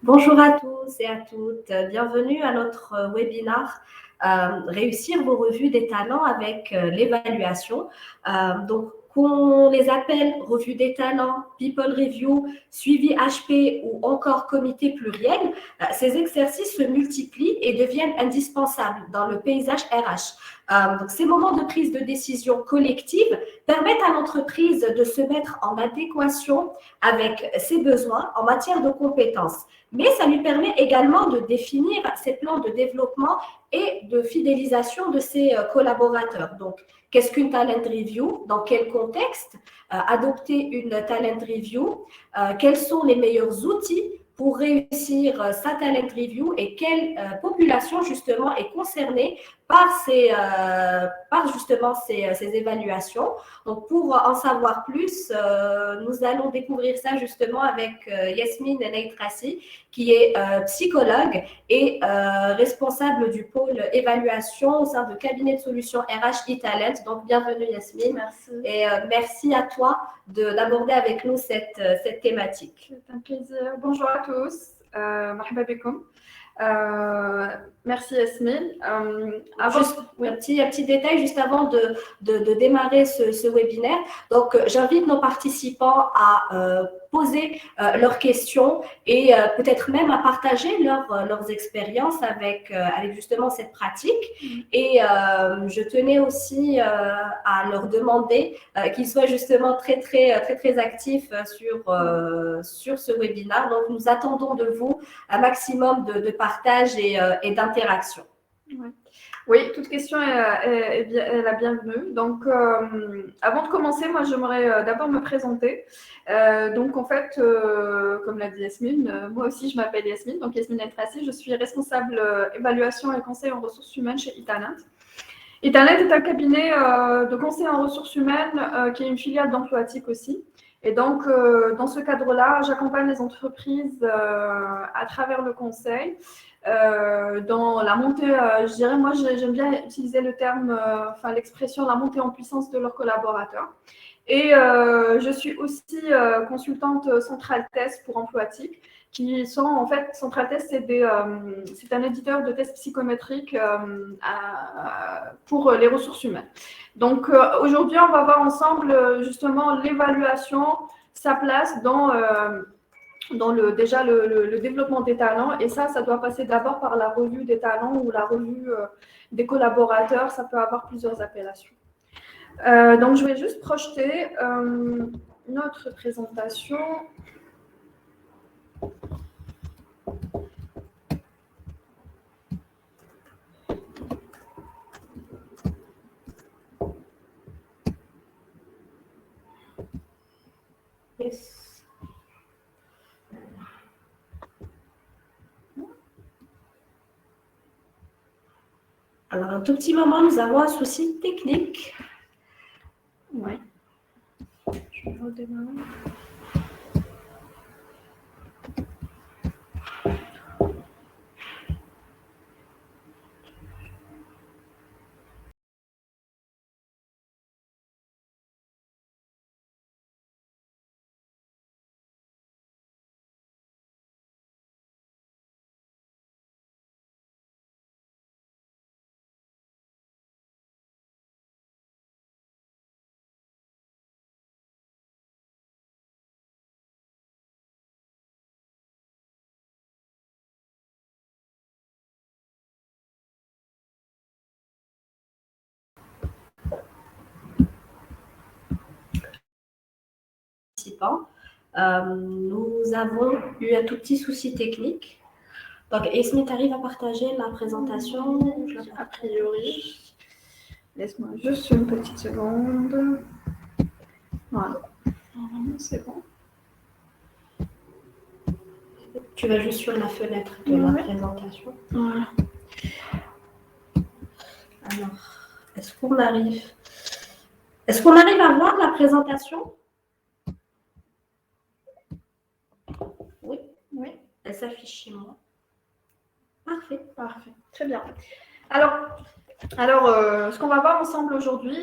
Bonjour à tous et à toutes. Bienvenue à notre webinaire Réussir vos revues des talents avec l'évaluation. Donc, qu'on les appelle revues des talents, people review, suivi HP ou encore comité pluriel, ces exercices se multiplient et deviennent indispensables dans le paysage RH. Donc, ces moments de prise de décision collective permettent à l'entreprise de se mettre en adéquation avec ses besoins en matière de compétences. Mais ça lui permet également de définir ses plans de développement et de fidélisation de ses collaborateurs. Donc, qu'est-ce qu'une talent review? Dans quel contexte adopter une talent review? Quels sont les meilleurs outils pour réussir sa talent review et quelle population justement est concernée par justement ces évaluations. Donc, pour en savoir plus, nous allons découvrir ça justement avec Yasmine Neitrassi, qui est psychologue et responsable du pôle évaluation au sein de cabinet de solutions RH e-Talent. Donc, bienvenue Yasmine. Merci. Et merci à toi d'aborder avec nous cette thématique. C'est un plaisir. Bonjour à tous. Marhaba bikoum. Merci Yasmine. Juste un petit détail juste avant de démarrer ce webinaire. Donc, j'invite nos participants à poser leurs questions et peut-être même à partager leurs expériences avec justement cette pratique. Et je tenais aussi à leur demander qu'ils soient justement très actifs sur ce webinaire. Donc, nous attendons de vous un maximum de partage et d'interaction. Oui, toute question est la bienvenue. Donc, avant de commencer, moi, j'aimerais d'abord me présenter. Donc, en fait, comme l'a dit Yasmine, moi aussi, je m'appelle Yasmine. Donc, Yasmine Neitrassi, je suis responsable évaluation et conseil en ressources humaines chez e-Talent. e-Talent est un cabinet de conseil en ressources humaines qui est une filiale d'Emploatic aussi. Et donc, dans ce cadre-là, j'accompagne les entreprises à travers le conseil. Dans la montée, je dirais, moi j'aime bien utiliser le terme, l'expression la montée en puissance de leurs collaborateurs. Et je suis aussi consultante Central Test pour Emploatic, qui sont en fait, Central Test, c'est un éditeur de tests psychométriques pour les ressources humaines. Donc aujourd'hui, on va voir ensemble justement l'évaluation, sa place dans le développement des talents. Et ça doit passer d'abord par la revue des talents ou la revue des collaborateurs. Ça peut avoir plusieurs appellations. Donc, je vais juste projeter notre présentation. Yes. Alors, un tout petit moment, nous avons un souci technique. Oui. Je vais redémarrer. Nous avons eu un tout petit souci technique. Donc, Esme, tu arrives à partager la présentation? A priori. Laisse-moi juste une petite seconde. Voilà. C'est bon. Tu vas juste sur la fenêtre de la présentation. Voilà. Alors, est-ce qu'on arrive à voir la présentation? Oui. Elle s'affiche chez moi. Parfait. Très bien. Alors, Alors, ce qu'on va voir ensemble aujourd'hui,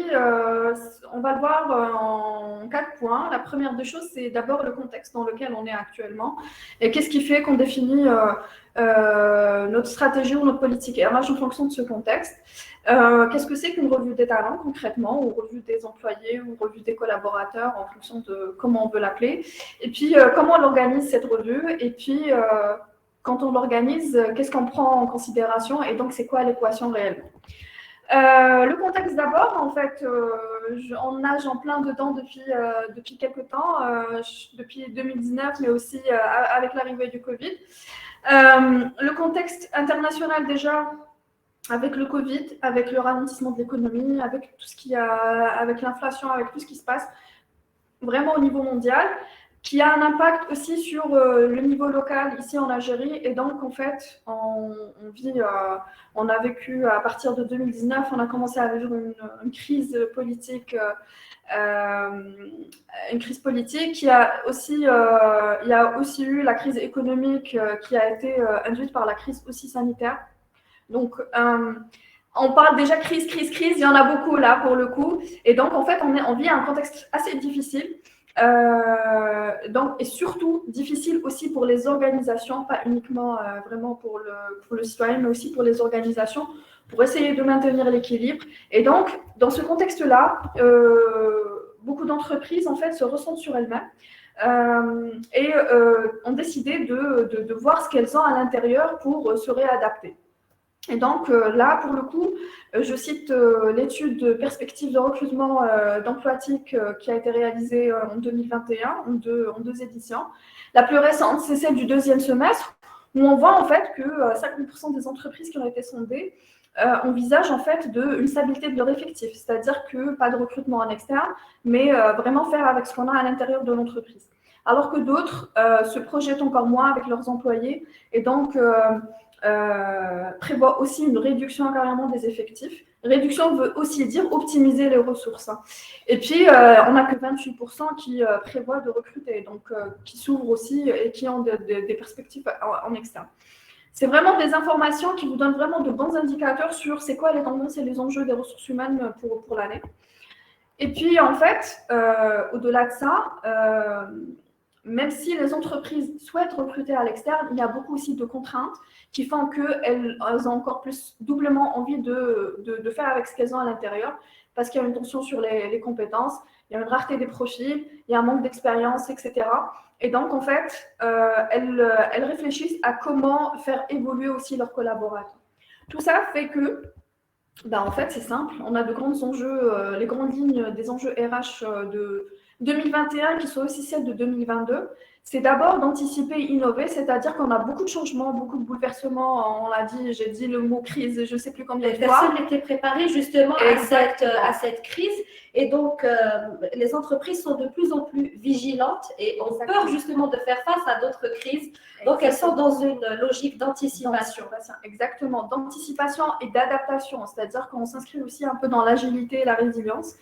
on va le voir en 4 points. La première des choses, c'est d'abord le contexte dans lequel on est actuellement et qu'est-ce qui fait qu'on définit notre stratégie ou notre politique RH en fonction de ce contexte. Qu'est-ce que c'est qu'une revue des talents concrètement, ou revue des employés, ou revue des collaborateurs en fonction de comment on veut l'appeler. Et puis, comment on organise cette revue. Et puis, quand on l'organise, qu'est-ce qu'on prend en considération et donc c'est quoi l'équation réellement. Le contexte d'abord, en fait, on nage en plein dedans depuis quelques temps, depuis 2019, mais aussi avec l'arrivée du Covid. Le contexte international déjà, avec le Covid, avec le ralentissement de l'économie, avec tout ce qui a, avec l'inflation, avec tout ce qui se passe vraiment au niveau mondial, qui a un impact aussi sur le niveau local ici en Algérie. Et donc, en fait, on a vécu à partir de 2019, on a commencé à vivre une crise politique. Une crise politique qui a aussi, il y a aussi eu la crise économique qui a été induite par la crise aussi sanitaire. Donc, on parle déjà crise, il y en a beaucoup là pour le coup. Et donc, en fait, on vit un contexte assez difficile. Et surtout difficile aussi pour les organisations, pas uniquement vraiment pour le citoyen, mais aussi pour les organisations, pour essayer de maintenir l'équilibre. Et donc, dans ce contexte-là, beaucoup d'entreprises, en fait, se ressentent sur elles-mêmes et ont décidé de voir ce qu'elles ont à l'intérieur pour se réadapter. Et donc là, pour le coup, je cite l'étude de perspective de recrutement d'emploi TIC qui a été réalisée en 2021, en deux éditions. La plus récente, c'est celle du deuxième semestre, où on voit en fait que 50% des entreprises qui ont été sondées envisagent en fait une stabilité de leur effectif, c'est-à-dire que pas de recrutement en externe, mais vraiment faire avec ce qu'on a à l'intérieur de l'entreprise. Alors que d'autres se projettent encore moins avec leurs employés et donc prévoit aussi une réduction carrément des effectifs. Réduction veut aussi dire optimiser les ressources. Et puis, on n'a que 28% qui prévoient de recruter, donc qui s'ouvrent aussi et qui ont des perspectives en externe. C'est vraiment des informations qui vous donnent vraiment de bons indicateurs sur c'est quoi les tendances et les enjeux des ressources humaines pour l'année. Et puis, en fait, au-delà de ça, même si les entreprises souhaitent recruter à l'externe, il y a beaucoup aussi de contraintes qui font qu'elles ont encore plus doublement envie de faire avec ce qu'elles ont à l'intérieur, parce qu'il y a une tension sur les compétences, il y a une rareté des profils, il y a un manque d'expérience, etc. Et donc, en fait, elles réfléchissent à comment faire évoluer aussi leurs collaborateurs. Tout ça fait que, en fait, c'est simple, on a de grands enjeux, les grandes lignes des enjeux RH de 2021 qui sont aussi celles de 2022, c'est d'abord d'anticiper et innover, c'est-à-dire qu'on a beaucoup de changements, beaucoup de bouleversements. On l'a dit, j'ai dit le mot crise, je ne sais plus combien de fois. Personne n'était préparé justement à cette crise. Et donc, les entreprises sont de plus en plus vigilantes et ont peur justement de faire face à d'autres crises. Donc, elles sont dans une logique d'anticipation. Exactement, d'anticipation et d'adaptation. C'est-à-dire qu'on s'inscrit aussi un peu dans l'agilité et la résilience.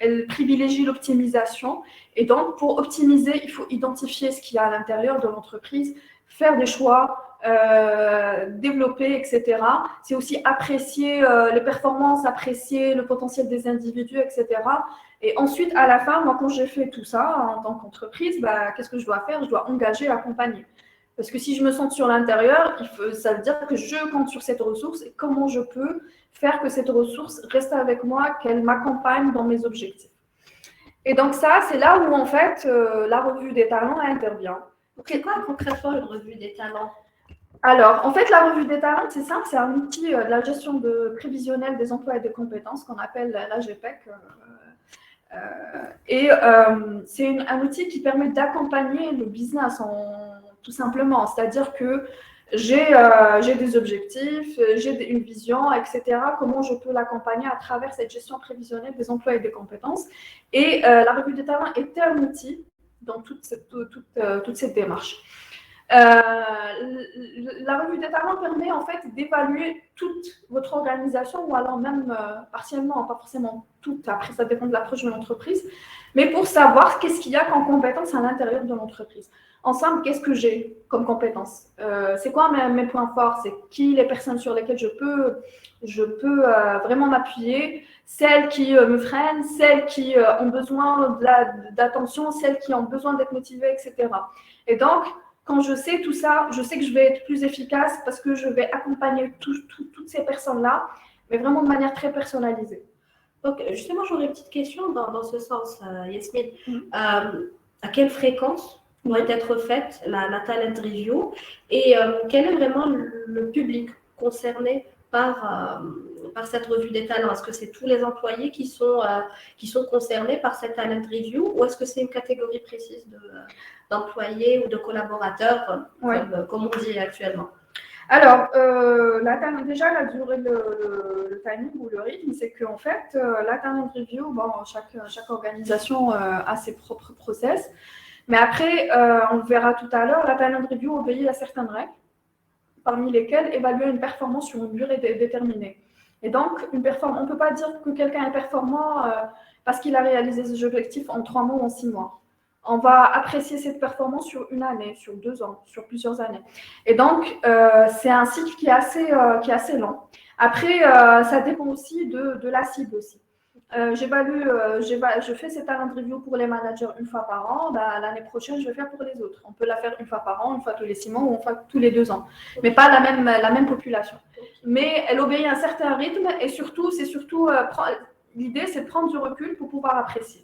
Elle privilégie l'optimisation. Et donc, pour optimiser, il faut identifier ce qu'il y a à l'intérieur de l'entreprise, faire des choix, développer, etc. C'est aussi apprécier les performances, apprécier le potentiel des individus, etc. Et ensuite, à la fin, moi, quand j'ai fait tout ça en tant qu'entreprise, qu'est-ce que je dois faire? Je dois engager, accompagner. Parce que si je me sens sur l'intérieur, ça veut dire que je compte sur cette ressource et comment je peux faire que cette ressource reste avec moi, qu'elle m'accompagne dans mes objectifs. Et donc ça, c'est là où en fait la revue des talents intervient. Donc, c'est quoi concrètement une revue des talents? Alors, en fait, la revue des talents, c'est simple, c'est un outil de la gestion prévisionnelle des emplois et des compétences qu'on appelle l'AGPEC. C'est un outil qui permet d'accompagner le business tout simplement. C'est-à-dire que j'ai des objectifs, j'ai une vision, etc. Comment je peux l'accompagner à travers cette gestion prévisionnelle des emplois et des compétences. Et la revue des talents est un outil dans toute cette démarche. La revue des talents permet en fait d'évaluer toute votre organisation ou alors même partiellement, pas forcément toute, après ça dépend de l'approche de l'entreprise, mais pour savoir qu'est-ce qu'il y a comme compétences à l'intérieur de l'entreprise. Ensemble, qu'est-ce que j'ai comme compétences? C'est quoi mes points forts? C'est qui les personnes sur lesquelles je peux vraiment m'appuyer? Celles qui me freinent, celles qui ont besoin d'attention, celles qui ont besoin d'être motivées, etc. Et donc, quand je sais tout ça, je sais que je vais être plus efficace parce que je vais accompagner toutes ces personnes-là, mais vraiment de manière très personnalisée. Donc, justement, j'aurais une petite question dans ce sens, Yasmine. À quelle fréquence pourrait être faite la talent review et quel est vraiment le public concerné par cette revue des talents? Est-ce que c'est tous les employés qui sont concernés par cette talent review ou est-ce que c'est une catégorie précise d'employés ou de collaborateurs, comme on dit actuellement? Alors, déjà, la durée, le timing ou le rythme, c'est qu'en fait, la talent review, bon, chaque organisation a ses propres process. Mais après, on le verra tout à l'heure, la talent review obéit à certaines règles, parmi lesquelles évaluer une performance sur une durée déterminée. Et donc, on ne peut pas dire que quelqu'un est performant parce qu'il a réalisé ses objectifs en 3 mois ou en 6 mois. On va apprécier cette performance sur une année, sur 2 ans, sur plusieurs années. Et donc, c'est un cycle qui est assez lent. Après, ça dépend aussi de la cible aussi. Je fais cette talent review pour les managers une fois par an. L'année prochaine, je vais faire pour les autres. On peut la faire une fois par an, une fois tous les 6 mois ou une fois tous les 2 ans. Mais pas la même population. Mais elle obéit à un certain rythme et surtout, l'idée, c'est de prendre du recul pour pouvoir apprécier.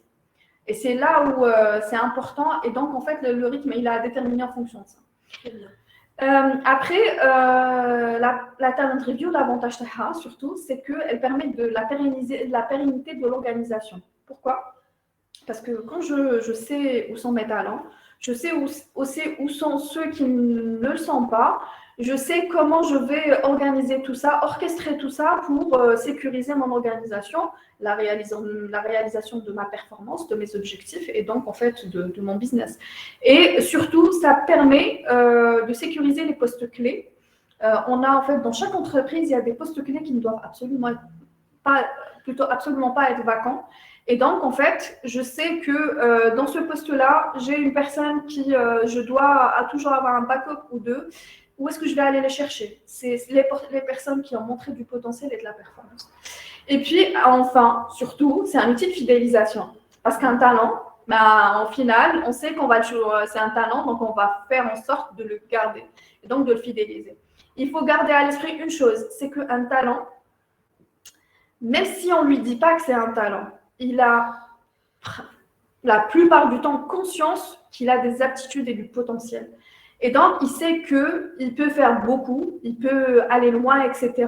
Et c'est là où c'est important. Et donc, en fait, le rythme, il a déterminé en fonction de ça. Très bien. Après, la talent review, l'avantage de ça, surtout, c'est qu'elle permet de la pérennité de l'organisation. Pourquoi? Parce que quand je sais où sont mes talents, je sais aussi où sont ceux qui ne le sont pas, je sais comment je vais organiser tout ça, orchestrer tout ça pour sécuriser mon organisation, la réalisation de ma performance, de mes objectifs et donc en fait de mon business. Et surtout, ça permet de sécuriser les postes clés. On a en fait dans chaque entreprise, il y a des postes clés qui ne doivent absolument pas être vacants. Et donc, en fait, je sais que dans ce poste-là, j'ai une personne qui, je dois toujours avoir un backup ou deux. Où est-ce que je vais aller les chercher? C'est les personnes qui ont montré du potentiel et de la performance. Et puis, enfin, surtout, c'est un outil de fidélisation. Parce qu'un talent, en final, on sait qu'on va toujours, c'est un talent, donc on va faire en sorte de le garder et donc de le fidéliser. Il faut garder à l'esprit une chose, c'est qu'un talent, même si on ne lui dit pas que c'est un talent, il a la plupart du temps conscience qu'il a des aptitudes et du potentiel. Et donc, il sait qu'il peut faire beaucoup, il peut aller loin, etc.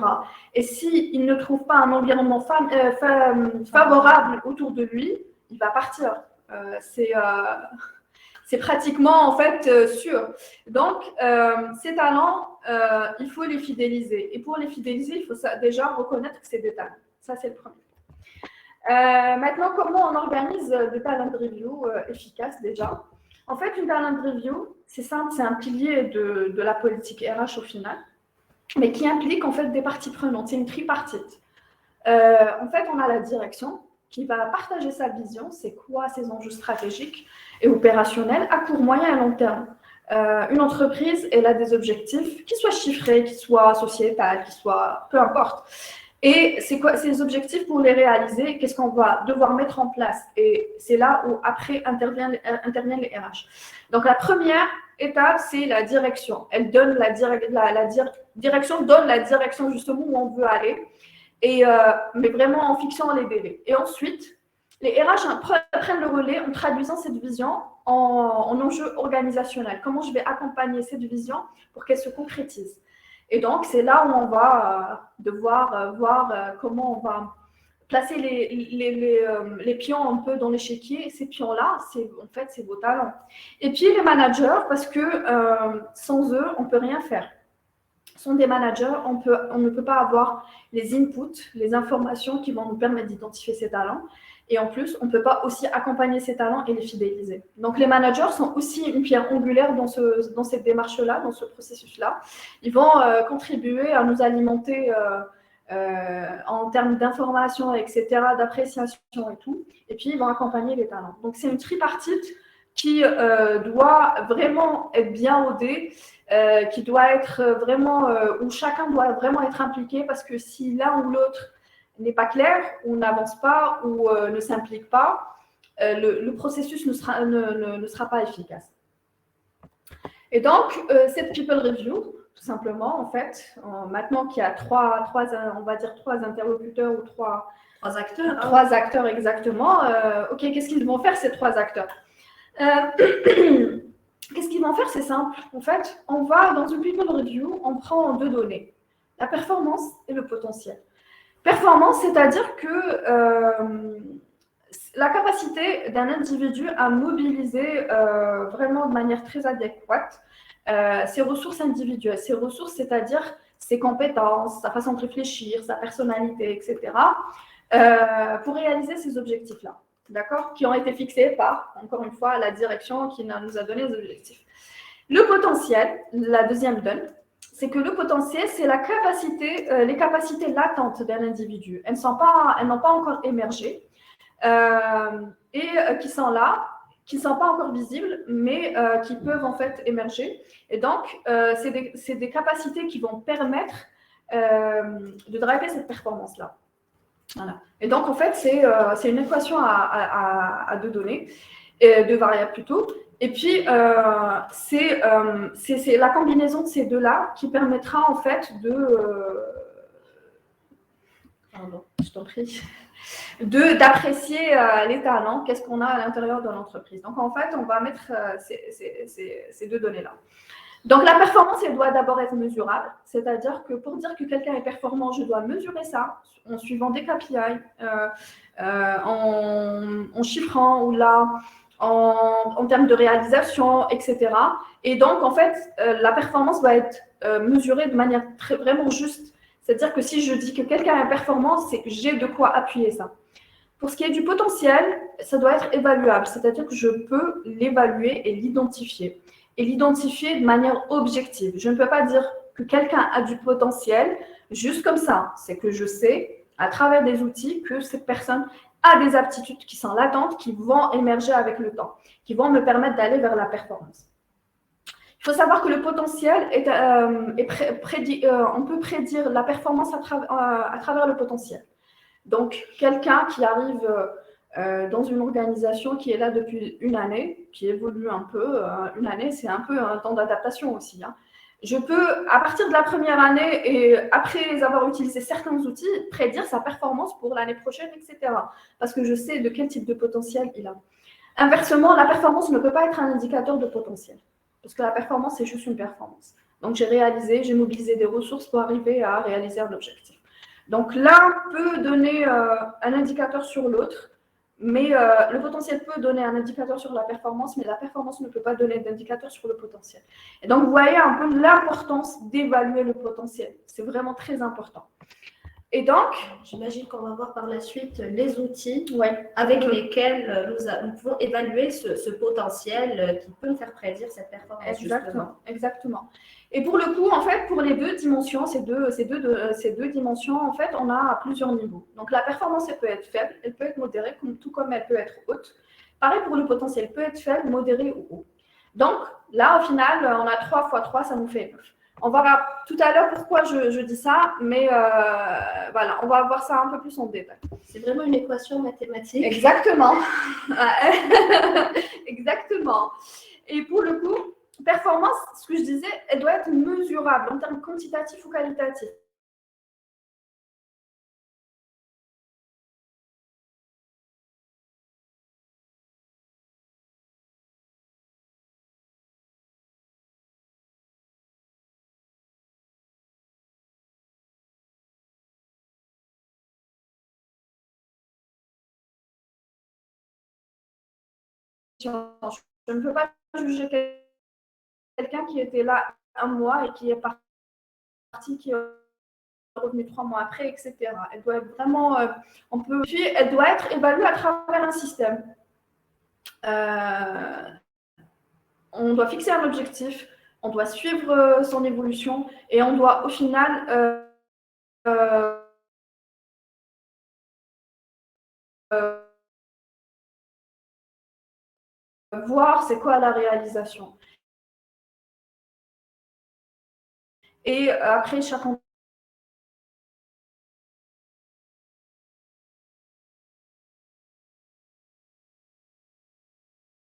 Et s'il ne trouve pas un environnement favorable autour de lui, il va partir. C'est pratiquement, en fait, sûr. Donc, ces talents, il faut les fidéliser. Et pour les fidéliser, il faut déjà reconnaître que c'est des talents. Ça, c'est le premier. Maintenant, comment on organise des talent review efficaces déjà? En fait, une talent review, c'est simple, c'est un pilier de la politique RH au final, mais qui implique en fait des parties prenantes. C'est une tripartite. En fait, on a la direction qui va partager sa vision, c'est quoi ses enjeux stratégiques et opérationnels à court, moyen et long terme. Une entreprise, elle a des objectifs qui soient chiffrés, qui soient sociétals, qui soient peu importe. Et c'est quoi ces objectifs pour les réaliser? Qu'est-ce qu'on va devoir mettre en place? Et c'est là où après interviennent les RH. Donc la première étape, c'est la direction. Elle donne direction donne la direction justement où on veut aller, mais vraiment en fixant les délais. Et ensuite, les RH prennent le relais en traduisant cette vision en enjeu organisationnel. Comment je vais accompagner cette vision pour qu'elle se concrétise? Et donc, c'est là où on va devoir voir comment on va placer les pions un peu dans l'échiquier. Ces pions-là, en fait, c'est vos talents. Et puis, les managers, parce que sans eux, on ne peut rien faire. Sans des managers, on ne peut pas avoir les inputs, les informations qui vont nous permettre d'identifier ces talents. Et en plus, on ne peut pas aussi accompagner ces talents et les fidéliser. Donc, les managers sont aussi une pierre angulaire dans cette démarche-là, dans ce processus-là. Ils vont contribuer à nous alimenter en termes d'information, etc., d'appréciation et tout. Et puis, ils vont accompagner les talents. Donc, c'est une tripartite qui doit vraiment être bien rodée, qui doit être vraiment, où chacun doit vraiment être impliqué, parce que si l'un ou l'autre n'est pas clair, ou n'avance pas, ou ne s'implique pas, le processus ne sera pas efficace. Et donc, cette People Review, tout simplement, en fait, maintenant qu'il y a on va dire trois interlocuteurs ou trois acteurs. Trois acteurs exactement. Ok, qu'est-ce qu'ils vont faire, ces trois acteurs? Qu'est-ce qu'ils vont faire? C'est simple. En fait, on va, dans une People Review, on prend deux données, la performance et le potentiel. Performance, c'est-à-dire que la capacité d'un individu à mobiliser vraiment de manière très adéquate ses ressources individuelles. Ses ressources, c'est-à-dire ses compétences, sa façon de réfléchir, sa personnalité, etc., pour réaliser ces objectifs-là, d'accord, qui ont été fixés par, encore une fois, la direction qui nous a donné les objectifs. Le potentiel, la deuxième donne, c'est que le potentiel, c'est la capacité, les capacités latentes d'un individu. Elles n'ont pas encore émergé et qui sont là, qui ne sont pas encore visibles, mais qui peuvent en fait émerger. Et donc, c'est des capacités qui vont permettre de driver cette performance-là. Voilà. Et donc, en fait, c'est une équation à deux données, deux variables plutôt. Et puis, c'est la combinaison de ces deux-là qui permettra en fait pardon, je t'en prie, d'apprécier les talents, qu'est-ce qu'on a à l'intérieur de l'entreprise. Donc, en fait, on va mettre ces deux données-là. Donc, la performance, elle doit d'abord être mesurable, c'est-à-dire que pour dire que quelqu'un est performant, je dois mesurer ça en suivant des KPI, en chiffrant ou là, en termes de réalisation, etc. Et donc, en fait, la performance doit être mesurée de manière vraiment juste. C'est-à-dire que si je dis que quelqu'un est performant, c'est que j'ai de quoi appuyer ça. Pour ce qui est du potentiel, ça doit être évaluable, c'est-à-dire que je peux l'évaluer et l'identifier. Et l'identifier de manière objective. Je ne peux pas dire que quelqu'un a du potentiel juste comme ça. C'est que je sais, à travers des outils, que cette personne a des aptitudes qui sont latentes, qui vont émerger avec le temps, qui vont me permettre d'aller vers la performance. Il faut savoir que le potentiel on peut prédire la performance à travers le potentiel. Donc, quelqu'un qui arrive dans une organisation qui est là depuis une année, qui évolue un peu, une année, c'est un peu un temps d'adaptation aussi. Hein. Je peux, à partir de la première année et après avoir utilisé certains outils, prédire sa performance pour l'année prochaine, etc. Parce que je sais de quel type de potentiel il a. Inversement, la performance ne peut pas être un indicateur de potentiel. Parce que la performance, c'est juste une performance. Donc, j'ai mobilisé des ressources pour arriver à réaliser un objectif. Donc, l'un peut donner un indicateur sur l'autre, mais le potentiel peut donner un indicateur sur la performance, mais la performance ne peut pas donner d'indicateur sur le potentiel. Et donc, vous voyez un peu l'importance d'évaluer le potentiel. C'est vraiment très important. Et donc, j'imagine qu'on va voir par la suite les outils avec lesquels nous pouvons évaluer ce potentiel qui peut nous faire prédire cette performance. Exactement. Et pour le coup, en fait, pour les deux dimensions, ces deux dimensions, en fait, on a à plusieurs niveaux. Donc, la performance, elle peut être faible, elle peut être modérée, tout comme elle peut être haute. Pareil pour le potentiel, elle peut être faible, modéré ou haut. Donc, là, au final, on a 3 x 3, ça nous fait 9. On va voir tout à l'heure pourquoi je dis ça, mais voilà, on va voir ça un peu plus en détail. C'est vraiment une équation mathématique. Exactement. Exactement. Et pour le coup, performance, ce que je disais, elle doit être mesurable en termes quantitatifs ou qualitatifs. Je ne peux pas juger quelqu'un qui était là un mois et qui est parti, qui revenu 3 mois après, etc. Elle doit être vraiment, puis elle doit être évaluée à travers un système. On doit fixer un objectif, on doit suivre son évolution et on doit au final voir c'est quoi la réalisation. Et après, chaque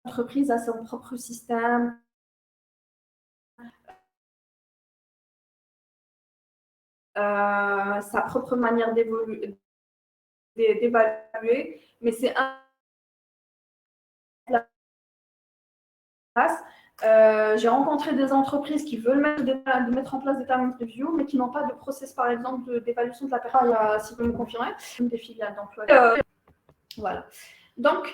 entreprise a son propre système, sa propre manière d'évaluer, mais c'est un place. J'ai rencontré des entreprises qui veulent mettre en place des talent review, mais qui n'ont pas de process, par exemple, d'évaluation de la personne, si vous me confirmez, des filiales d'emploi. Voilà. Donc,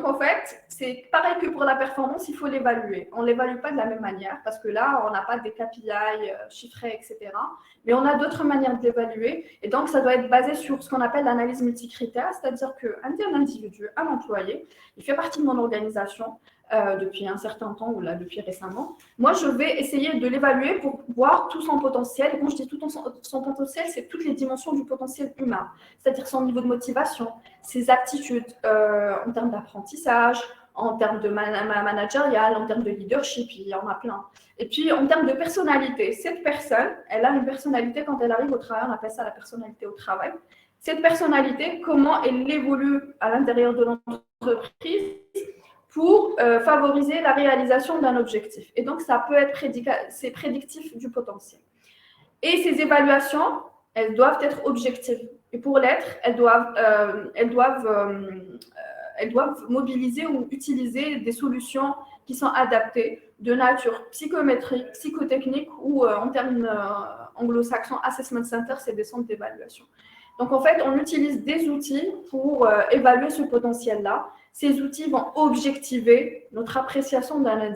en fait, c'est pareil que pour la performance, il faut l'évaluer. On ne l'évalue pas de la même manière parce que là, on n'a pas des KPI chiffrés, etc. Mais on a d'autres manières d'évaluer. Et donc, ça doit être basé sur ce qu'on appelle l'analyse multicritère, c'est-à-dire qu'un individu, un employé, il fait partie de mon organisation depuis un certain temps ou là, depuis récemment. Moi, je vais essayer de l'évaluer pour voir tout son potentiel. Et quand je dis tout son potentiel, c'est toutes les dimensions du potentiel humain, c'est-à-dire son niveau de motivation, ses aptitudes en termes d'apprentissage, en termes de managérial, en termes de leadership, il y en a plein. Et puis, en termes de personnalité, cette personne, elle a une personnalité quand elle arrive au travail, on appelle ça la personnalité au travail. Cette personnalité, comment elle évolue à l'intérieur de l'entreprise pour favoriser la réalisation d'un objectif. Et donc, ça peut être c'est prédictif du potentiel. Et ces évaluations, elles doivent être objectives. Et pour l'être, elles doivent mobiliser ou utiliser des solutions qui sont adaptées de nature psychométrique, psychotechnique ou en termes anglo-saxons, assessment center, c'est des centres d'évaluation. Donc en fait, on utilise des outils pour évaluer ce potentiel-là. Ces outils vont objectiver notre appréciation d'un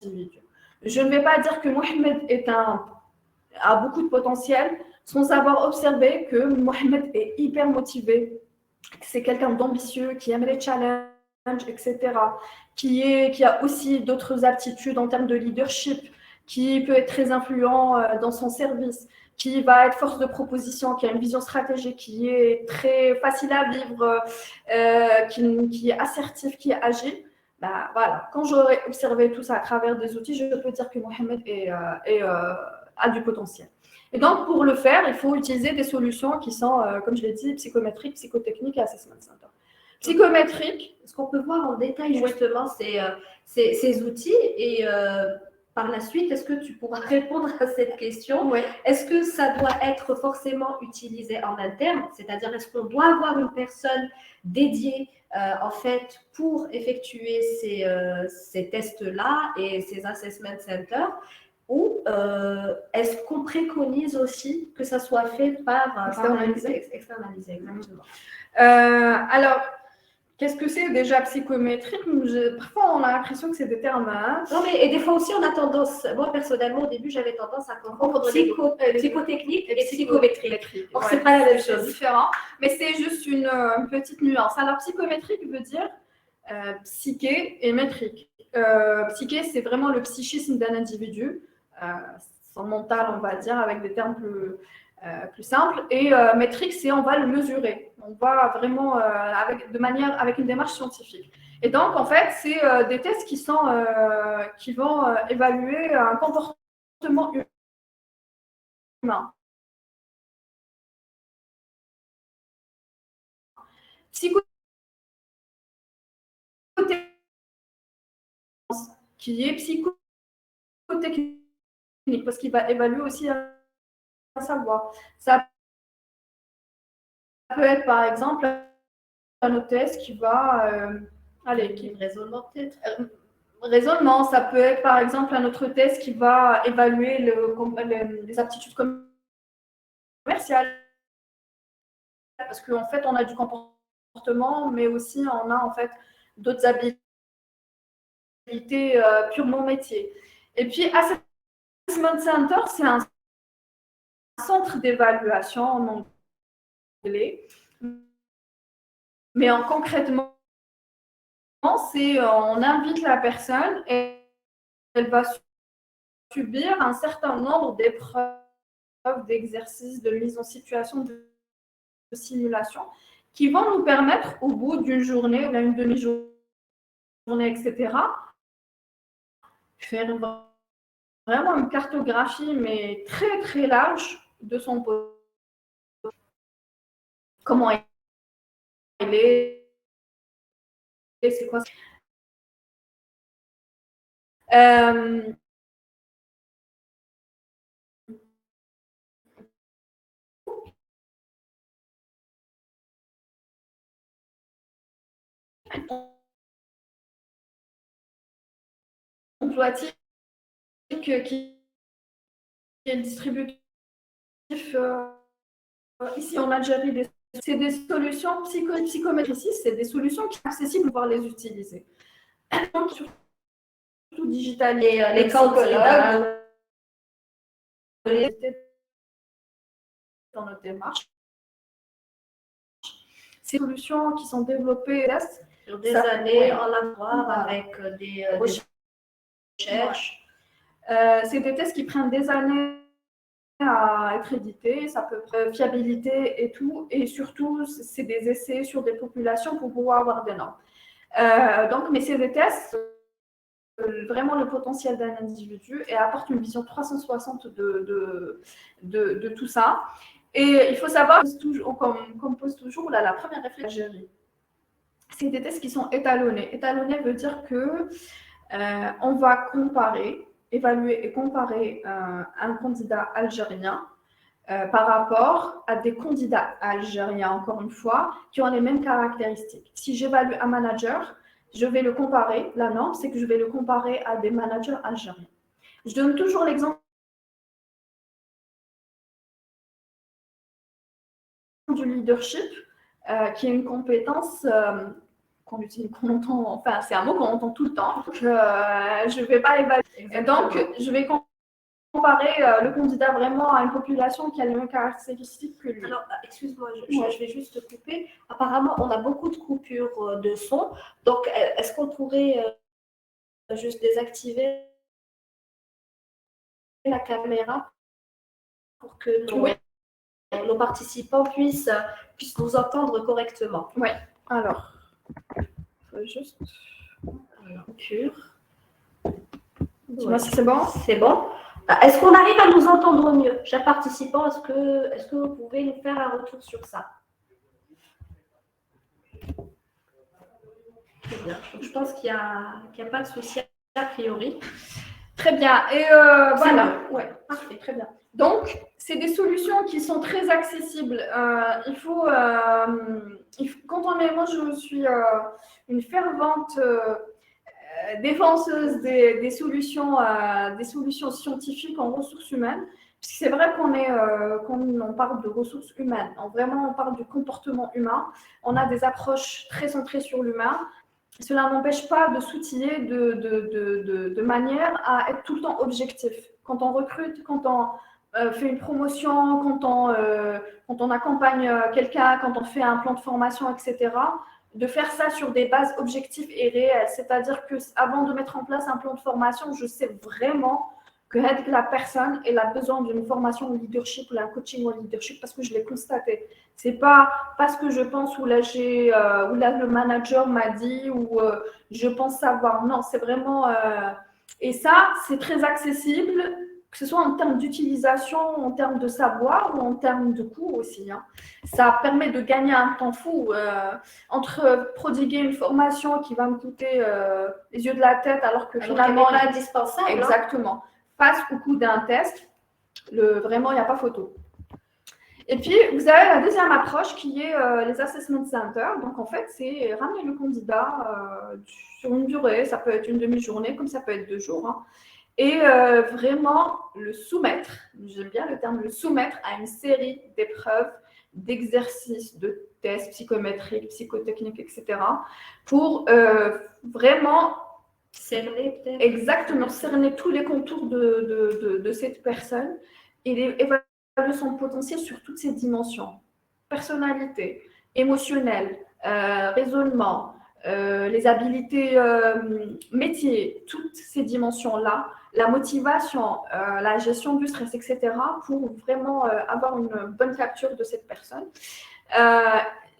individu. Je ne vais pas dire que Mohamed a beaucoup de potentiel sans avoir observé que Mohamed est hyper motivé, que c'est quelqu'un d'ambitieux, qui aime les challenges, etc., qui a aussi d'autres aptitudes en termes de leadership, qui peut être très influent dans son service, qui va être force de proposition, qui a une vision stratégique, qui est très facile à vivre, qui est assertif, qui est agile. Ben, voilà. Quand j'aurai observé tout ça à travers des outils, je peux dire que Mohamed a du potentiel. Et donc, pour le faire, il faut utiliser des solutions qui sont, comme je l'ai dit, psychométriques, psychotechniques et assessment center. Psychométrique. Est-ce qu'on peut voir en détail justement ces outils et par la suite, est-ce que tu pourras répondre à cette question? Oui. Est-ce que ça doit être forcément utilisé en interne? C'est-à-dire, est-ce qu'on doit avoir une personne dédiée en fait pour effectuer ces tests-là et ces assessment centers? Ou est-ce qu'on préconise aussi que ça soit fait par externalisé, exactement. Alors, qu'est-ce que c'est déjà psychométrique? Parfois, on a l'impression que c'est des termes. Non, mais et des fois aussi, on a tendance. Moi, personnellement, au début, j'avais tendance à confondre psychotechnique et psychométrique. Or, c'est pas la même chose. C'est différent, mais c'est juste une petite nuance. Alors, psychométrique veut dire psyché et métrique. Psyché, c'est vraiment le psychisme d'un individu, son mental, on va dire, avec des termes plus simples. Et métrique, c'est on va le mesurer. On va vraiment avec une démarche scientifique. Et donc, en fait, c'est des tests qui vont évaluer un comportement humain. Psychotechnique, qui est psychotechnique, parce qu'il va évaluer aussi un savoir. Ça peut être, par exemple, un autre test qui va... raisonnement peut-être. Raisonnement, ça peut être, par exemple, un autre test qui va évaluer les aptitudes commerciales. Parce qu'en fait, on a du comportement, mais aussi on a en fait d'autres habilités purement métier. Et puis, Assessment Center, c'est un centre d'évaluation en anglais. Mais concrètement, on invite la personne et elle va subir un certain nombre d'épreuves, d'exercices, de mise en situation, de simulation, qui vont nous permettre, au bout d'une journée, d'une demi-journée, etc., faire vraiment une cartographie, mais très, très large de son poste. Comment il est, c'est quoi. Emploi type qui est le distributif ici en Algérie. C'est des solutions psychométricistes, c'est des solutions qui sont accessibles pour pouvoir les utiliser. Donc, surtout digital, les psychologues, dans notre démarche. Ces solutions qui sont développées sur des années en laboratoire avec des recherches. C'est des tests qui prennent des années à être édités, ça peut être fiabilité et tout, et surtout c'est des essais sur des populations pour pouvoir avoir des normes. Donc, mais c'est des tests vraiment le potentiel d'un individu et apporte une vision 360 de tout ça. Et il faut savoir, comme pose toujours la première réflexion, c'est des tests qui sont étalonnés. Étalonné veut dire que on va comparer, évaluer et comparer un candidat algérien par rapport à des candidats algériens, encore une fois, qui ont les mêmes caractéristiques. Si j'évalue un manager, je vais le comparer, la norme, c'est que je vais le comparer à des managers algériens. Je donne toujours l'exemple du leadership, qui est une compétence qu'on entend, enfin c'est un mot qu'on entend tout le temps, donc je ne vais pas évaluer. Exactement. Donc je vais comparer le candidat vraiment à une population qui a les mêmes caractéristiques que lui. Alors, excuse-moi, je vais juste te couper. Apparemment, on a beaucoup de coupures de son. Donc, est-ce qu'on pourrait juste désactiver la caméra pour que nos participants puissent nous entendre correctement? Oui, alors, il faut juste... Dis-moi si c'est bon. C'est bon. Est-ce qu'on arrive à nous entendre mieux? Chers participants, est-ce que vous pouvez nous faire un retour sur ça? Très bien. Je pense qu'il n'y a pas de souci a priori. Très bien. Et voilà. Ouais, parfait, très bien. Donc, c'est des solutions qui sont très accessibles. Quand on est, moi, je suis une fervente défenseuse des solutions scientifiques en ressources humaines. Parce que c'est vrai quand on parle de ressources humaines, on parle du comportement humain. On a des approches très centrées sur l'humain. Cela n'empêche pas de s'outiller de manière à être tout le temps objectif. Quand on recrute, quand on fait une promotion, quand on accompagne quelqu'un, quand on fait un plan de formation, etc., de faire ça sur des bases objectives et réelles. C'est-à-dire qu'avant de mettre en place un plan de formation, je sais vraiment que la personne elle a besoin d'une formation au leadership ou un coaching au leadership parce que je l'ai constaté. C'est pas parce que je pense ou là le manager m'a dit ou je pense savoir. Non, c'est vraiment et ça c'est très accessible, que ce soit en termes d'utilisation, en termes de savoir ou en termes de coût aussi. Hein. Ça permet de gagner un temps fou entre prodiguer une formation qui va me coûter les yeux de la tête alors que finalement elle n'est pas indispensable. Exactement. Face au coût d'un test, vraiment il n'y a pas photo. Et puis, vous avez la deuxième approche qui est les assessment centers. Donc, en fait, c'est ramener le candidat sur une durée. Ça peut être une demi-journée, comme ça peut être 2 jours. Hein, et vraiment le soumettre, j'aime bien le terme, le soumettre à une série d'épreuves, d'exercices, de tests psychométriques, psychotechniques, etc. pour vraiment cerner peut-être. Exactement, cerner tous les contours de cette personne et évaluer son potentiel sur toutes ses dimensions. Personnalité, émotionnelle, raisonnement, les habiletés métiers, toutes ces dimensions-là, la motivation, la gestion du stress, etc., pour vraiment avoir une bonne capture de cette personne.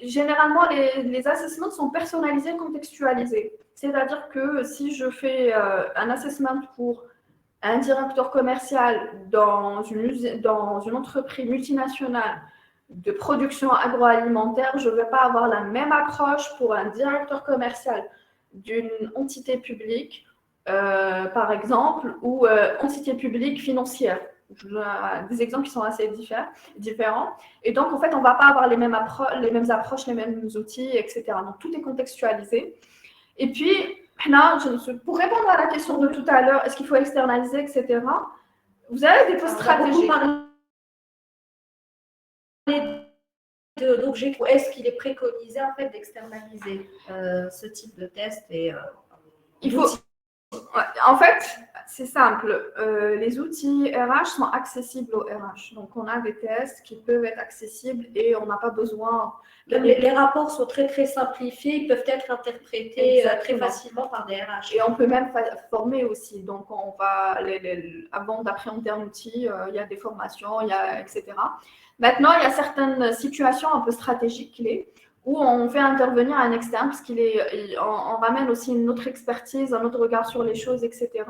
Généralement, les assessments sont personnalisés, contextualisés. C'est-à-dire que si je fais un assessment pour un directeur commercial dans une entreprise multinationale de production agroalimentaire, je ne vais pas avoir la même approche pour un directeur commercial d'une entité publique, par exemple, ou entité publique financière. Des exemples qui sont assez différents. Et donc, en fait, on ne va pas avoir les mêmes approches, les mêmes outils, etc. Donc, tout est contextualisé. Et puis, pour répondre à la question de tout à l'heure, est-ce qu'il faut externaliser, etc., vous avez des postes stratégiques. Donc, est-ce qu'il est préconisé en fait d'externaliser ce type de test et il faut. En fait, c'est simple. Les outils RH sont accessibles aux RH. Donc, on a des tests qui peuvent être accessibles et on n'a pas besoin. Les rapports sont très, très simplifiés. Ils peuvent être interprétés très facilement par des RH. Et on peut même former aussi. Donc, on va, avant d'appréhender un outil, il y a des formations, etc. Maintenant, il y a certaines situations un peu stratégiques clés où on fait intervenir un externe parce on ramène aussi une autre expertise, un autre regard sur les choses, etc.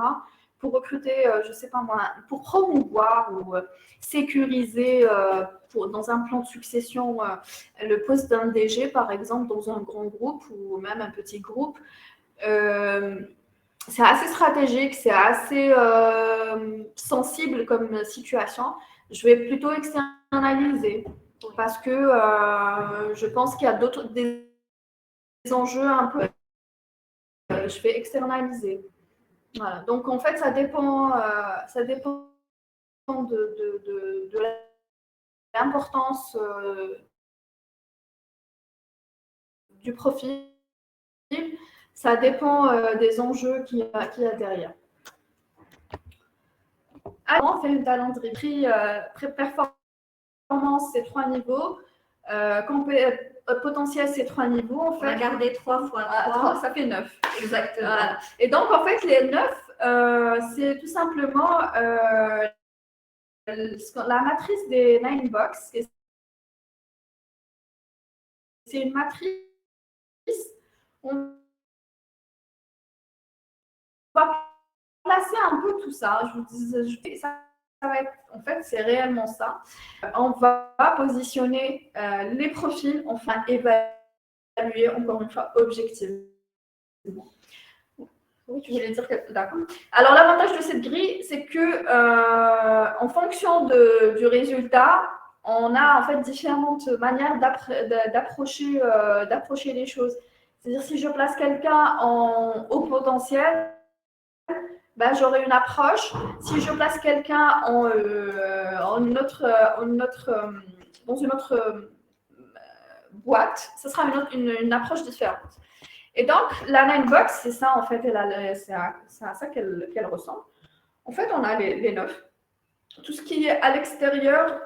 pour recruter, je ne sais pas moi, pour promouvoir ou sécuriser dans un plan de succession le poste d'un DG, par exemple, dans un grand groupe ou même un petit groupe. C'est assez stratégique, c'est assez sensible comme situation. Je vais plutôt externaliser parce que je pense qu'il y a des enjeux un peu. Je vais externaliser. Voilà. Donc en fait, ça dépend de l'importance du profil. Ça dépend des enjeux qu'il y a derrière. Alors, on fait une talenterie performance, c'est 3 niveaux. Potentiel, c'est 3 niveaux. En fait. On a gardé 3 fois 3. Ça fait 9. Exactement. Voilà. Et donc, en fait, les 9, c'est tout simplement la matrice des 9 box. C'est une matrice. On va placer un peu tout ça. Je vous dis, ça va être, en fait, c'est réellement ça. On va positionner les profils, enfin évaluer encore une fois objectivement. Oui, tu voulais dire que. D'accord. Alors, l'avantage de cette grille, c'est que en fonction du résultat, on a en fait différentes manières d'approcher les choses. C'est-à-dire, si je place quelqu'un en haut potentiel, ben, j'aurai une approche. Si je place quelqu'un dans une autre boîte, ce sera une approche différente. Et donc, la 9 box, c'est ça en fait, c'est à ça qu'elle ressemble. En fait, on a les 9. Tout ce qui est à l'extérieur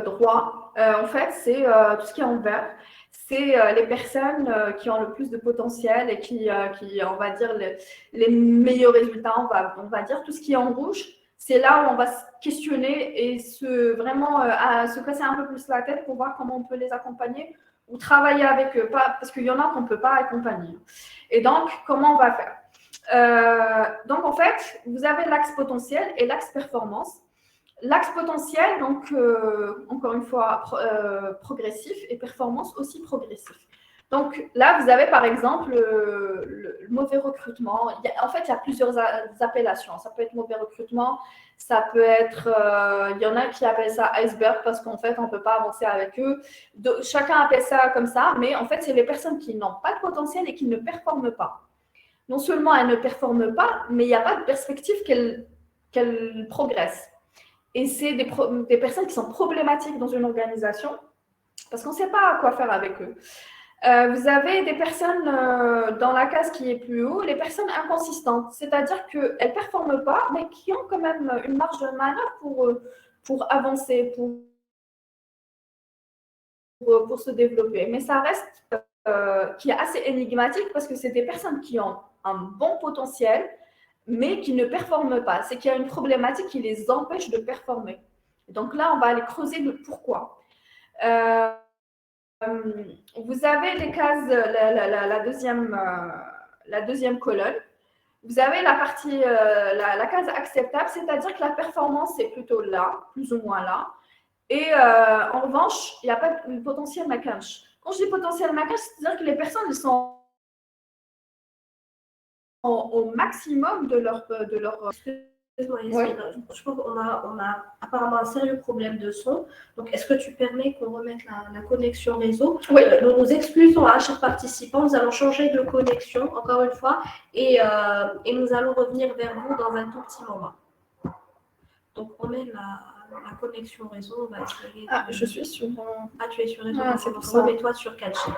droit, en fait, c'est tout ce qui est en vert. C'est les personnes qui ont le plus de potentiel et qui on va dire, les meilleurs résultats, on va dire. Tout ce qui est en rouge, c'est là où on va se questionner et vraiment se casser un peu plus la tête pour voir comment on peut les accompagner ou travailler avec eux, parce qu'il y en a qu'on ne peut pas accompagner. Et donc, comment on va faire? Donc, en fait, vous avez l'axe potentiel et l'axe performance. L'axe potentiel, donc, encore une fois, progressif et performance aussi progressif. Donc, là, vous avez par exemple le mauvais recrutement. En fait, il y a plusieurs appellations. Ça peut être mauvais recrutement, ça peut être, il y en a qui appellent ça iceberg parce qu'en fait, on ne peut pas avancer avec eux. Chacun appelle ça comme ça, mais en fait, c'est les personnes qui n'ont pas de potentiel et qui ne performent pas. Non seulement elles ne performent pas, mais il n'y a pas de perspective qu'elles progressent. Et c'est des personnes qui sont problématiques dans une organisation parce qu'on ne sait pas quoi faire avec eux. Vous avez des personnes dans la case qui est plus haut, les personnes inconsistantes, c'est-à-dire qu'elles ne performent pas, mais qui ont quand même une marge de manœuvre pour avancer, pour se développer. Mais ça reste qui est assez énigmatique parce que c'est des personnes qui ont un bon potentiel, mais qui ne performent pas. C'est qu'il y a une problématique qui les empêche de performer. Donc là, on va aller creuser le pourquoi. Vous avez les cases, la deuxième colonne. Vous avez la partie, la case acceptable, c'est-à-dire que la performance est plutôt là, plus ou moins là. Et en revanche, il n'y a pas de potentiel maquage. Quand je dis potentiel maquage, c'est-à-dire que les personnes elles sont au maximum de leur. Excuse-moi, je pense qu'on a apparemment un sérieux problème de son. Donc, est-ce que tu permets qu'on remette la connexion réseau? Oui. Nous nous excusons à chaque participant. Nous allons changer de connexion, encore une fois, et nous allons revenir vers vous dans un tout petit moment. Donc, on met la connexion réseau. On va essayer je suis sur. tu es sur réseau. C'est pour ça. Remets-toi sur 4G.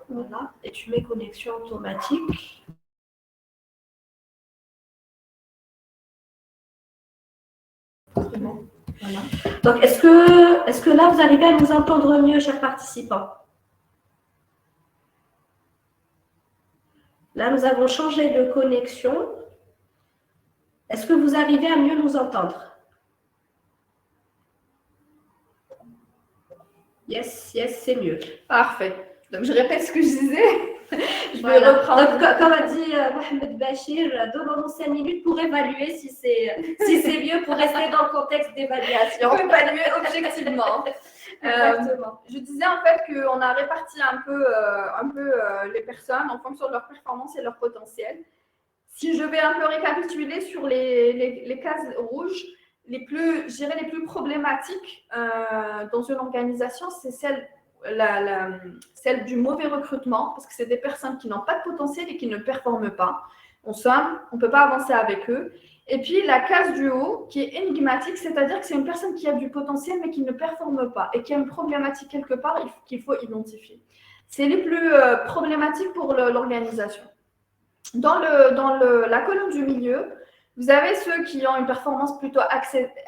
Voilà. Et tu mets connexion automatique. Voilà. Donc, est-ce que là, vous arrivez à nous entendre mieux, chers participants? Là, nous avons changé de connexion. Est-ce que vous arrivez à mieux nous entendre? Yes, c'est mieux. Parfait. Donc, je répète ce que je disais. Je vais reprendre. Donc, comme a dit Mohamed Bachir, donnons-nous 5 minutes pour évaluer si c'est mieux pour rester dans le contexte d'évaluation. Pour évaluer objectivement. Je disais en fait qu'on a réparti un peu les personnes en fonction de leur performance et leur potentiel. Si je vais un peu récapituler sur les cases rouges, les plus problématiques dans une organisation, c'est celle du mauvais recrutement, parce que c'est des personnes qui n'ont pas de potentiel et qui ne performent pas. En somme, on ne peut pas avancer avec eux. Et puis la case du haut, qui est énigmatique, c'est-à-dire que c'est une personne qui a du potentiel mais qui ne performe pas et qui a une problématique quelque part qu'il faut identifier. C'est les plus problématiques pour l'organisation. Dans la colonne du milieu, vous avez ceux qui ont une performance plutôt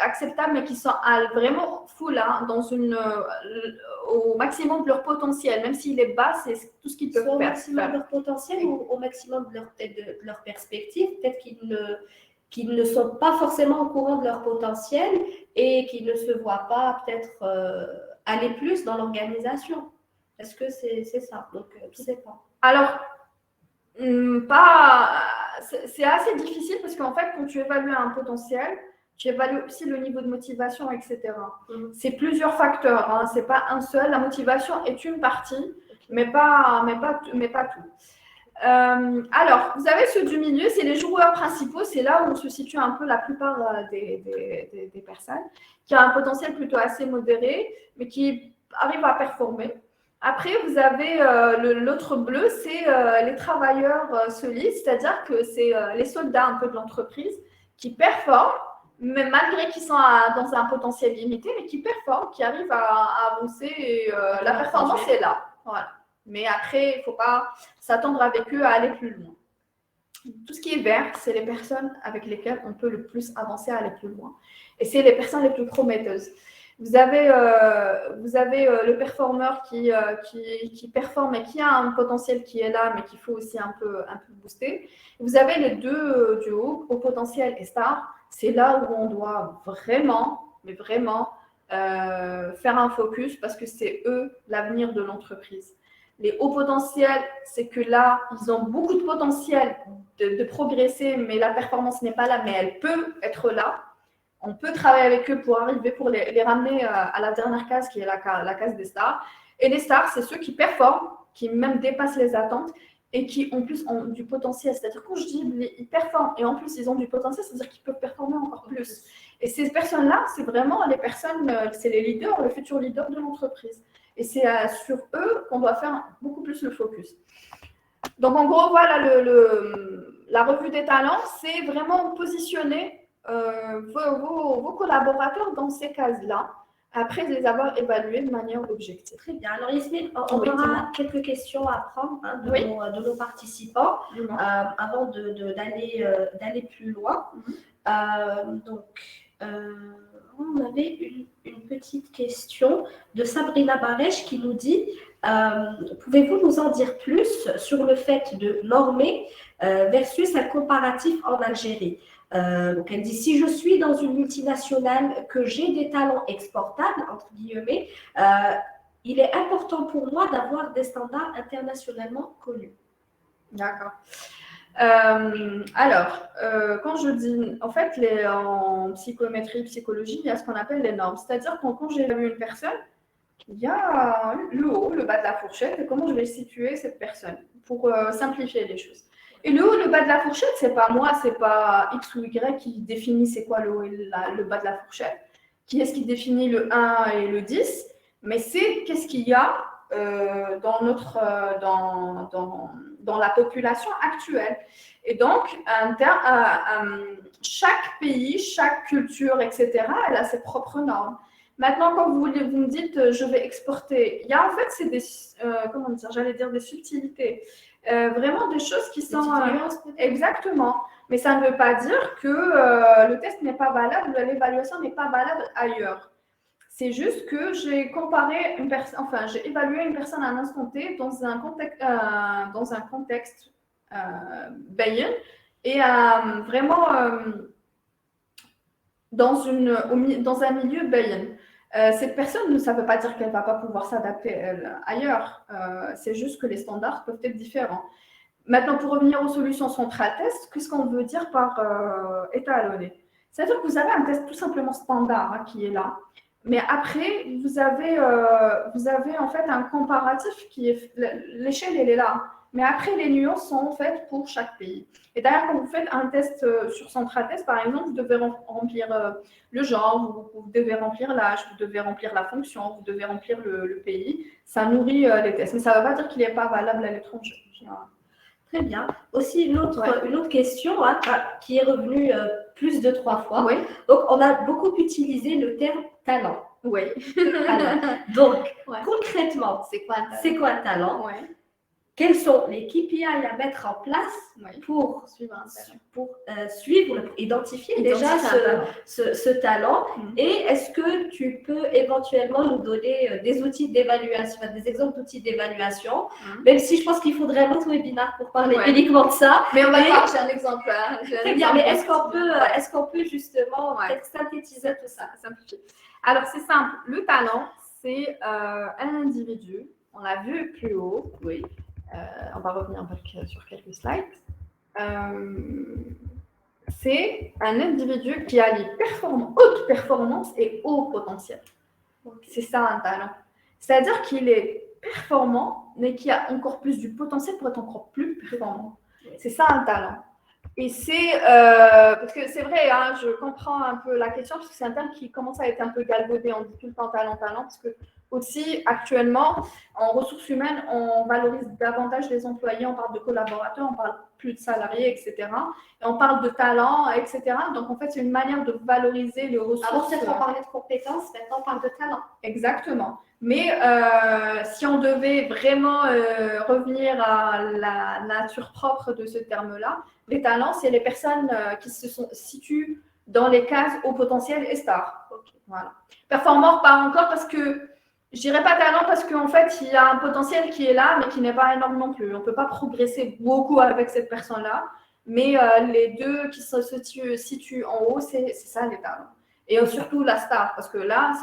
acceptable, mais qui sont vraiment full, au maximum de leur potentiel. Même s'il est bas, c'est tout ce qu'ils peuvent faire. Au maximum de leur potentiel ou au maximum de leur perspective. Peut-être qu'ils ne sont pas forcément au courant de leur potentiel et qu'ils ne se voient pas peut-être aller plus dans l'organisation. Est-ce que c'est ça? Donc, je ne sais pas. Alors, c'est assez difficile parce qu'en fait, quand tu évalues un potentiel, tu évalues aussi le niveau de motivation, etc. C'est plusieurs facteurs, hein, c'est pas un seul. La motivation est une partie, mais pas tout. Alors, vous avez ceux du milieu, c'est les joueurs principaux, c'est là où se situe un peu la plupart des personnes qui ont un potentiel plutôt assez modéré, mais qui arrivent à performer. Après, vous avez l'autre bleu, c'est les travailleurs solides, c'est-à-dire que c'est les soldats un peu de l'entreprise qui performent, mais malgré qu'ils sont dans un potentiel limité, mais qui performent, qui arrivent à avancer et la performance est là. Voilà. Mais après, il ne faut pas s'attendre avec eux à aller plus loin. Tout ce qui est vert, c'est les personnes avec lesquelles on peut le plus avancer à aller plus loin. Et c'est les personnes les plus prometteuses. Vous avez le performeur qui performe et qui a un potentiel qui est là, mais qu'il faut aussi un peu booster. Vous avez les deux du haut, au potentiel et star. C'est là où on doit vraiment faire un focus parce que c'est eux l'avenir de l'entreprise. Les hauts potentiels, c'est que là, ils ont beaucoup de potentiel de progresser, mais la performance n'est pas là, mais elle peut être là. On peut travailler avec eux pour les ramener à la dernière case qui est la case des stars. Et les stars, c'est ceux qui performent, qui même dépassent les attentes et qui en plus ont du potentiel. C'est-à-dire quand je dis ils performent et en plus ils ont du potentiel, c'est-à-dire qu'ils peuvent performer encore plus. Et ces personnes-là, c'est vraiment les personnes, c'est les leaders, le futur leader de l'entreprise. Et c'est sur eux qu'on doit faire beaucoup plus le focus. Donc en gros, voilà, la revue des talents, c'est vraiment positionner vos collaborateurs dans ces cases-là, après les avoir évalués de manière objective. Très bien. Alors Yasmine, on aura quelques questions à prendre de nos participants avant d'aller plus loin. Donc, on avait une petite question de Sabrina Barèche qui nous dit pouvez-vous nous en dire plus sur le fait de normer versus un comparatif en Algérie? Donc elle dit si je suis dans une multinationale, que j'ai des talents exportables, entre guillemets, il est important pour moi d'avoir des standards internationalement connus. D'accord. Quand je dis, en fait, en psychométrie, psychologie, il y a ce qu'on appelle les normes. C'est-à-dire que quand j'évalue une personne, il y a le haut, le bas de la fourchette et comment je vais situer cette personne pour simplifier les choses. Et le haut, le bas de la fourchette, c'est pas moi, c'est pas X ou Y qui définit c'est quoi le haut et le bas de la fourchette. Qui est-ce qui définit le 1 et le 10, mais c'est qu'est-ce qu'il y a dans la population actuelle. Et donc, chaque pays, chaque culture, etc., elle a ses propres normes. Maintenant, quand vous me dites je vais exporter, il y a en fait, c'est des, des subtilités. Vraiment des choses qui sont... exactement. Mais ça ne veut pas dire que le test n'est pas valable, l'évaluation n'est pas valable ailleurs. C'est juste que j'ai comparé une personne, enfin, j'ai évalué une personne à un instant T dans un contexte bayen et vraiment dans un milieu bayen. Cette personne, ça ne veut pas dire qu'elle ne va pas pouvoir s'adapter ailleurs. C'est juste que les standards peuvent être différents. Maintenant, pour revenir aux solutions centrales test, qu'est-ce qu'on veut dire par étalonné? C'est-à-dire que vous avez un test tout simplement standard qui est là. Mais après, vous avez en fait un comparatif qui est... L'échelle, elle est là. Mais après, les nuances sont faites pour chaque pays. Et d'ailleurs, quand vous faites un test sur Centratest, par exemple, vous devez remplir le genre, vous devez remplir l'âge, vous devez remplir la fonction, vous devez remplir le pays. Ça nourrit les tests. Mais ça ne veut pas dire qu'il n'est pas valable à l'étranger. Très bien. Aussi, une autre question qui est revenue plus de 3 fois. Oui. Donc, on a beaucoup utilisé le terme talent. Oui. Donc, concrètement, c'est quoi un talent? Quels sont les KPI à mettre en place pour suivre, identifier déjà ce talent? Et est-ce que tu peux éventuellement nous donner des outils d'évaluation, des exemples d'outils d'évaluation, même si je pense qu'il faudrait un autre webinaire pour parler uniquement de ça. Mais on va voir, j'ai un exemple. Très bien, mais est-ce qu'on peut justement synthétiser tout ça? Simplifier. Alors, c'est simple. Le talent, c'est un individu. On l'a vu plus haut. Oui. On va revenir sur quelques slides. C'est un individu qui allie haute performance et haut potentiel. C'est ça un talent. C'est-à-dire qu'il est performant, mais qui a encore plus du potentiel pour être encore plus performant. C'est ça un talent. Et c'est, parce que c'est vrai, je comprends un peu la question, parce que c'est un terme qui commence à être un peu galvaudé, on dit tout le temps talent, parce que aussi, actuellement, en ressources humaines, on valorise davantage les employés, on parle de collaborateurs, on parle plus de salariés, etc. Et on parle de talent, etc. Donc, en fait, c'est une manière de valoriser les ressources. Avant, peut-être on parlait de compétences, maintenant on parle de talent. Exactement. Mais si on devait vraiment revenir à la nature propre de ce terme-là, les talents, c'est les personnes qui se situent dans les cases au potentiel et star. Voilà. Performant, pas encore parce que je dirais pas talent parce qu'en fait, il y a un potentiel qui est là, mais qui n'est pas énorme non plus. On ne peut pas progresser beaucoup avec cette personne-là, mais les deux qui se situent en haut, c'est ça les talents. Et surtout la star, parce que là,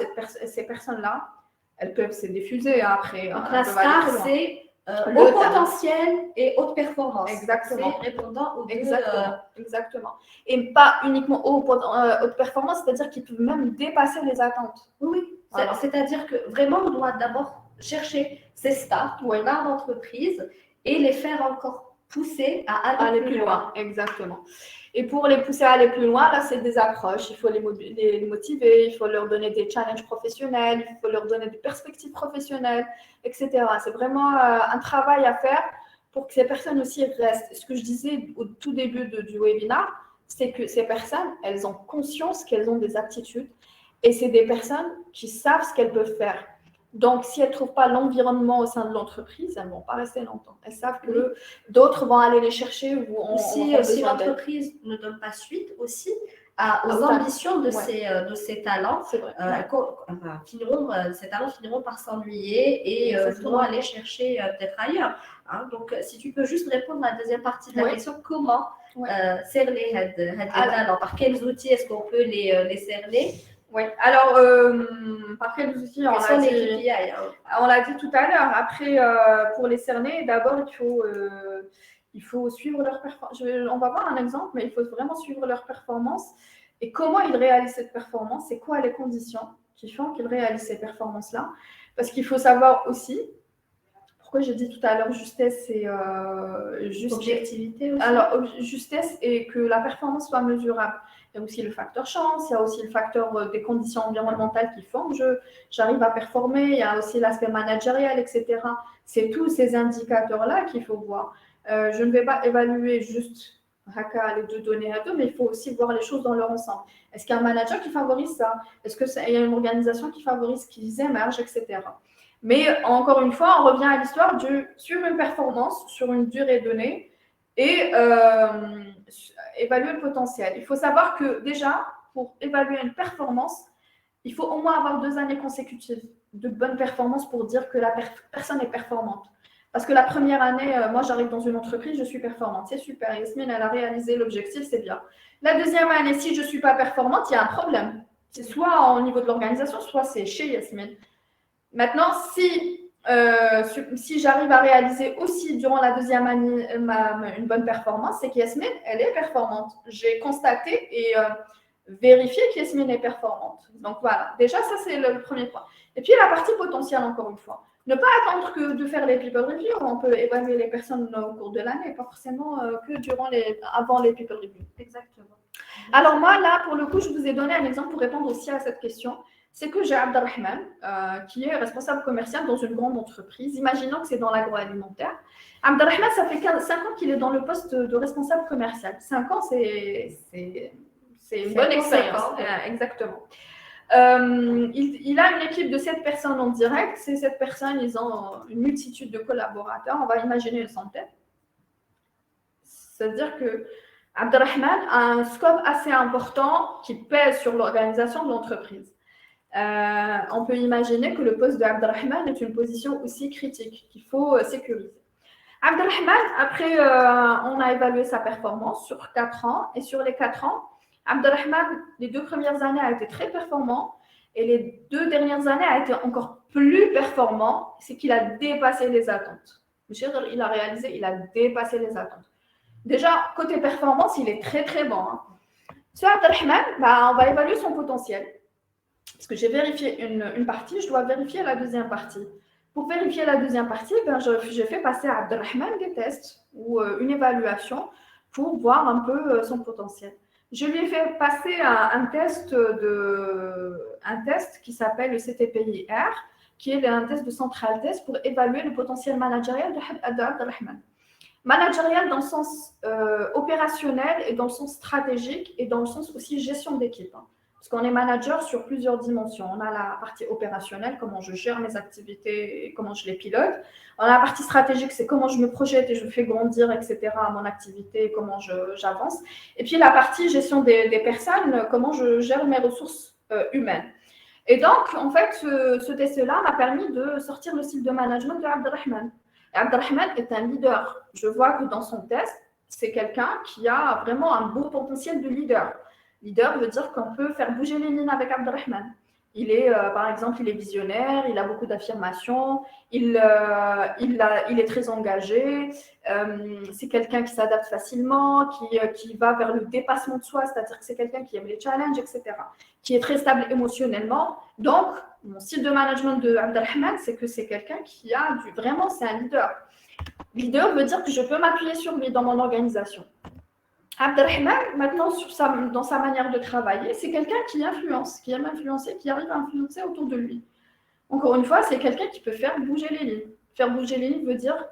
ces personnes-là, elles peuvent se diffuser après. Donc la star, c'est haut potentiel et haute performance. Exactement. C'est répondant aux deux. Exactement. Et pas uniquement haute performance, c'est-à-dire qu'ils peuvent même dépasser les attentes. Oui. Voilà. C'est-à-dire que vraiment, on doit d'abord chercher ces stars dans l'entreprise et les faire encore pousser à aller plus loin. Exactement. Et pour les pousser à aller plus loin, là, c'est des approches. Il faut les motiver, il faut leur donner des challenges professionnels, il faut leur donner des perspectives professionnelles, etc. C'est vraiment un travail à faire pour que ces personnes aussi restent. Ce que je disais au tout début du webinaire, c'est que ces personnes, elles ont conscience qu'elles ont des aptitudes et c'est des personnes qui savent ce qu'elles peuvent faire. Donc, si elles ne trouvent pas l'environnement au sein de l'entreprise, elles ne vont pas rester longtemps. Elles savent que d'autres vont aller les chercher. Si l'entreprise ne donne pas suite aussi, aux ambitions de ces talents, c'est vrai. ces talents finiront par s'ennuyer et vont aller chercher peut-être ailleurs. Hein. Donc, si tu peux juste répondre à la deuxième partie de la question, comment cerner les talents? Par quels outils est-ce qu'on peut les cerner? Oui, alors, par quels outils on l'a dit tout à l'heure. Après, pour les cerner, d'abord, il faut suivre leur performance. On va voir un exemple, mais il faut vraiment suivre leur performance et comment ils réalisent cette performance, c'est quoi les conditions qui font qu'ils réalisent ces performances-là. Parce qu'il faut savoir aussi, pourquoi j'ai dit tout à l'heure justesse et objectivité aussi. Alors, justesse et que la performance soit mesurable. Il y a aussi le facteur chance, il y a aussi le facteur des conditions environnementales qui font que j'arrive à performer, il y a aussi l'aspect managérial, etc. C'est tous ces indicateurs-là qu'il faut voir. Je ne vais pas évaluer juste les deux données à deux, mais il faut aussi voir les choses dans leur ensemble. Est-ce qu'il y a un manager qui favorise ça? Est-ce qu'il y a une organisation qui favorise qu'ils émergent, etc. Mais encore une fois, on revient à l'histoire sur une performance, sur une durée donnée et évaluer le potentiel. Il faut savoir que déjà, pour évaluer une performance, il faut au moins avoir 2 années consécutives de bonne performance pour dire que la personne est performante. Parce que la première année, moi j'arrive dans une entreprise, je suis performante, c'est super. Yasmine, elle a réalisé l'objectif, c'est bien. La deuxième année, si je ne suis pas performante, il y a un problème. C'est soit au niveau de l'organisation, soit c'est chez Yasmine. Maintenant, si j'arrive à réaliser aussi durant la deuxième année une bonne performance, c'est qu'Yasmine, elle est performante. J'ai constaté et vérifié qu'Yasmine est performante. Donc voilà, déjà ça c'est le premier point. Et puis la partie potentielle, encore une fois. Ne pas attendre que de faire les people reviews, on peut évaluer les personnes au cours de l'année, pas forcément que avant les people reviews. Exactement. Alors moi, là, pour le coup, je vous ai donné un exemple pour répondre aussi à cette question. C'est que j'ai Abdelrahman, qui est responsable commercial dans une grande entreprise. Imaginons que c'est dans l'agroalimentaire. Abdelrahman, ça fait 5 ans qu'il est dans le poste de responsable commercial. 5 ans, c'est une bonne expérience. Exactement. Il a une équipe de 7 personnes en direct. Ces 7 personnes, ils ont une multitude de collaborateurs. On va imaginer une centaine. C'est-à-dire que Abdelrahman a un scope assez important qui pèse sur l'organisation de l'entreprise. On peut imaginer que le poste de Abdelrahman est une position aussi critique qu'il faut sécuriser. Abdelrahman, après, on a évalué sa performance sur 4 ans. Et sur les 4 ans, Abdelrahman, les 2 premières années, a été très performant. Et les 2 dernières années, a été encore plus performant. C'est qu'il a dépassé les attentes. Il a réalisé, il a dépassé les attentes. Déjà, côté performance, il est très, très bon. Hein. Sur Abdelrahman, on va évaluer son potentiel. Parce que j'ai vérifié une partie, je dois vérifier la deuxième partie. Pour vérifier la deuxième partie, j'ai fait passer à Abdelrahman des tests ou une évaluation pour voir un peu son potentiel. Je lui ai fait passer un test qui s'appelle le CTPIR, qui est un test de central test pour évaluer le potentiel managérial d'Abdelrahman. Managérial dans le sens opérationnel et dans le sens stratégique et dans le sens aussi gestion d'équipe. Hein. Parce qu'on est manager sur plusieurs dimensions. On a la partie opérationnelle, comment je gère mes activités et comment je les pilote. On a la partie stratégique, c'est comment je me projette et je fais grandir, etc., mon activité, comment j'avance. Et puis la partie gestion des personnes, comment je gère mes ressources humaines. Et donc, en fait, ce test-là m'a permis de sortir le style de management de Abdelrahman. Abdelrahman est un leader. Je vois que dans son test, c'est quelqu'un qui a vraiment un beau potentiel de leader. Leader veut dire qu'on peut faire bouger les lignes avec Abdelrahman. Il est, par exemple, il est visionnaire, il a beaucoup d'affirmations, il est très engagé, c'est quelqu'un qui s'adapte facilement, qui va vers le dépassement de soi, c'est-à-dire que c'est quelqu'un qui aime les challenges, etc., qui est très stable émotionnellement. Donc, mon style de management de Abdelrahman, c'est que c'est quelqu'un qui a vraiment, c'est un leader. Leader veut dire que je peux m'appuyer sur lui dans mon organisation. Abdelrahman, maintenant, dans sa manière de travailler, c'est quelqu'un qui influence, qui aime influencer, qui arrive à influencer autour de lui. Encore une fois, c'est quelqu'un qui peut faire bouger les lignes. Faire bouger les lignes veut dire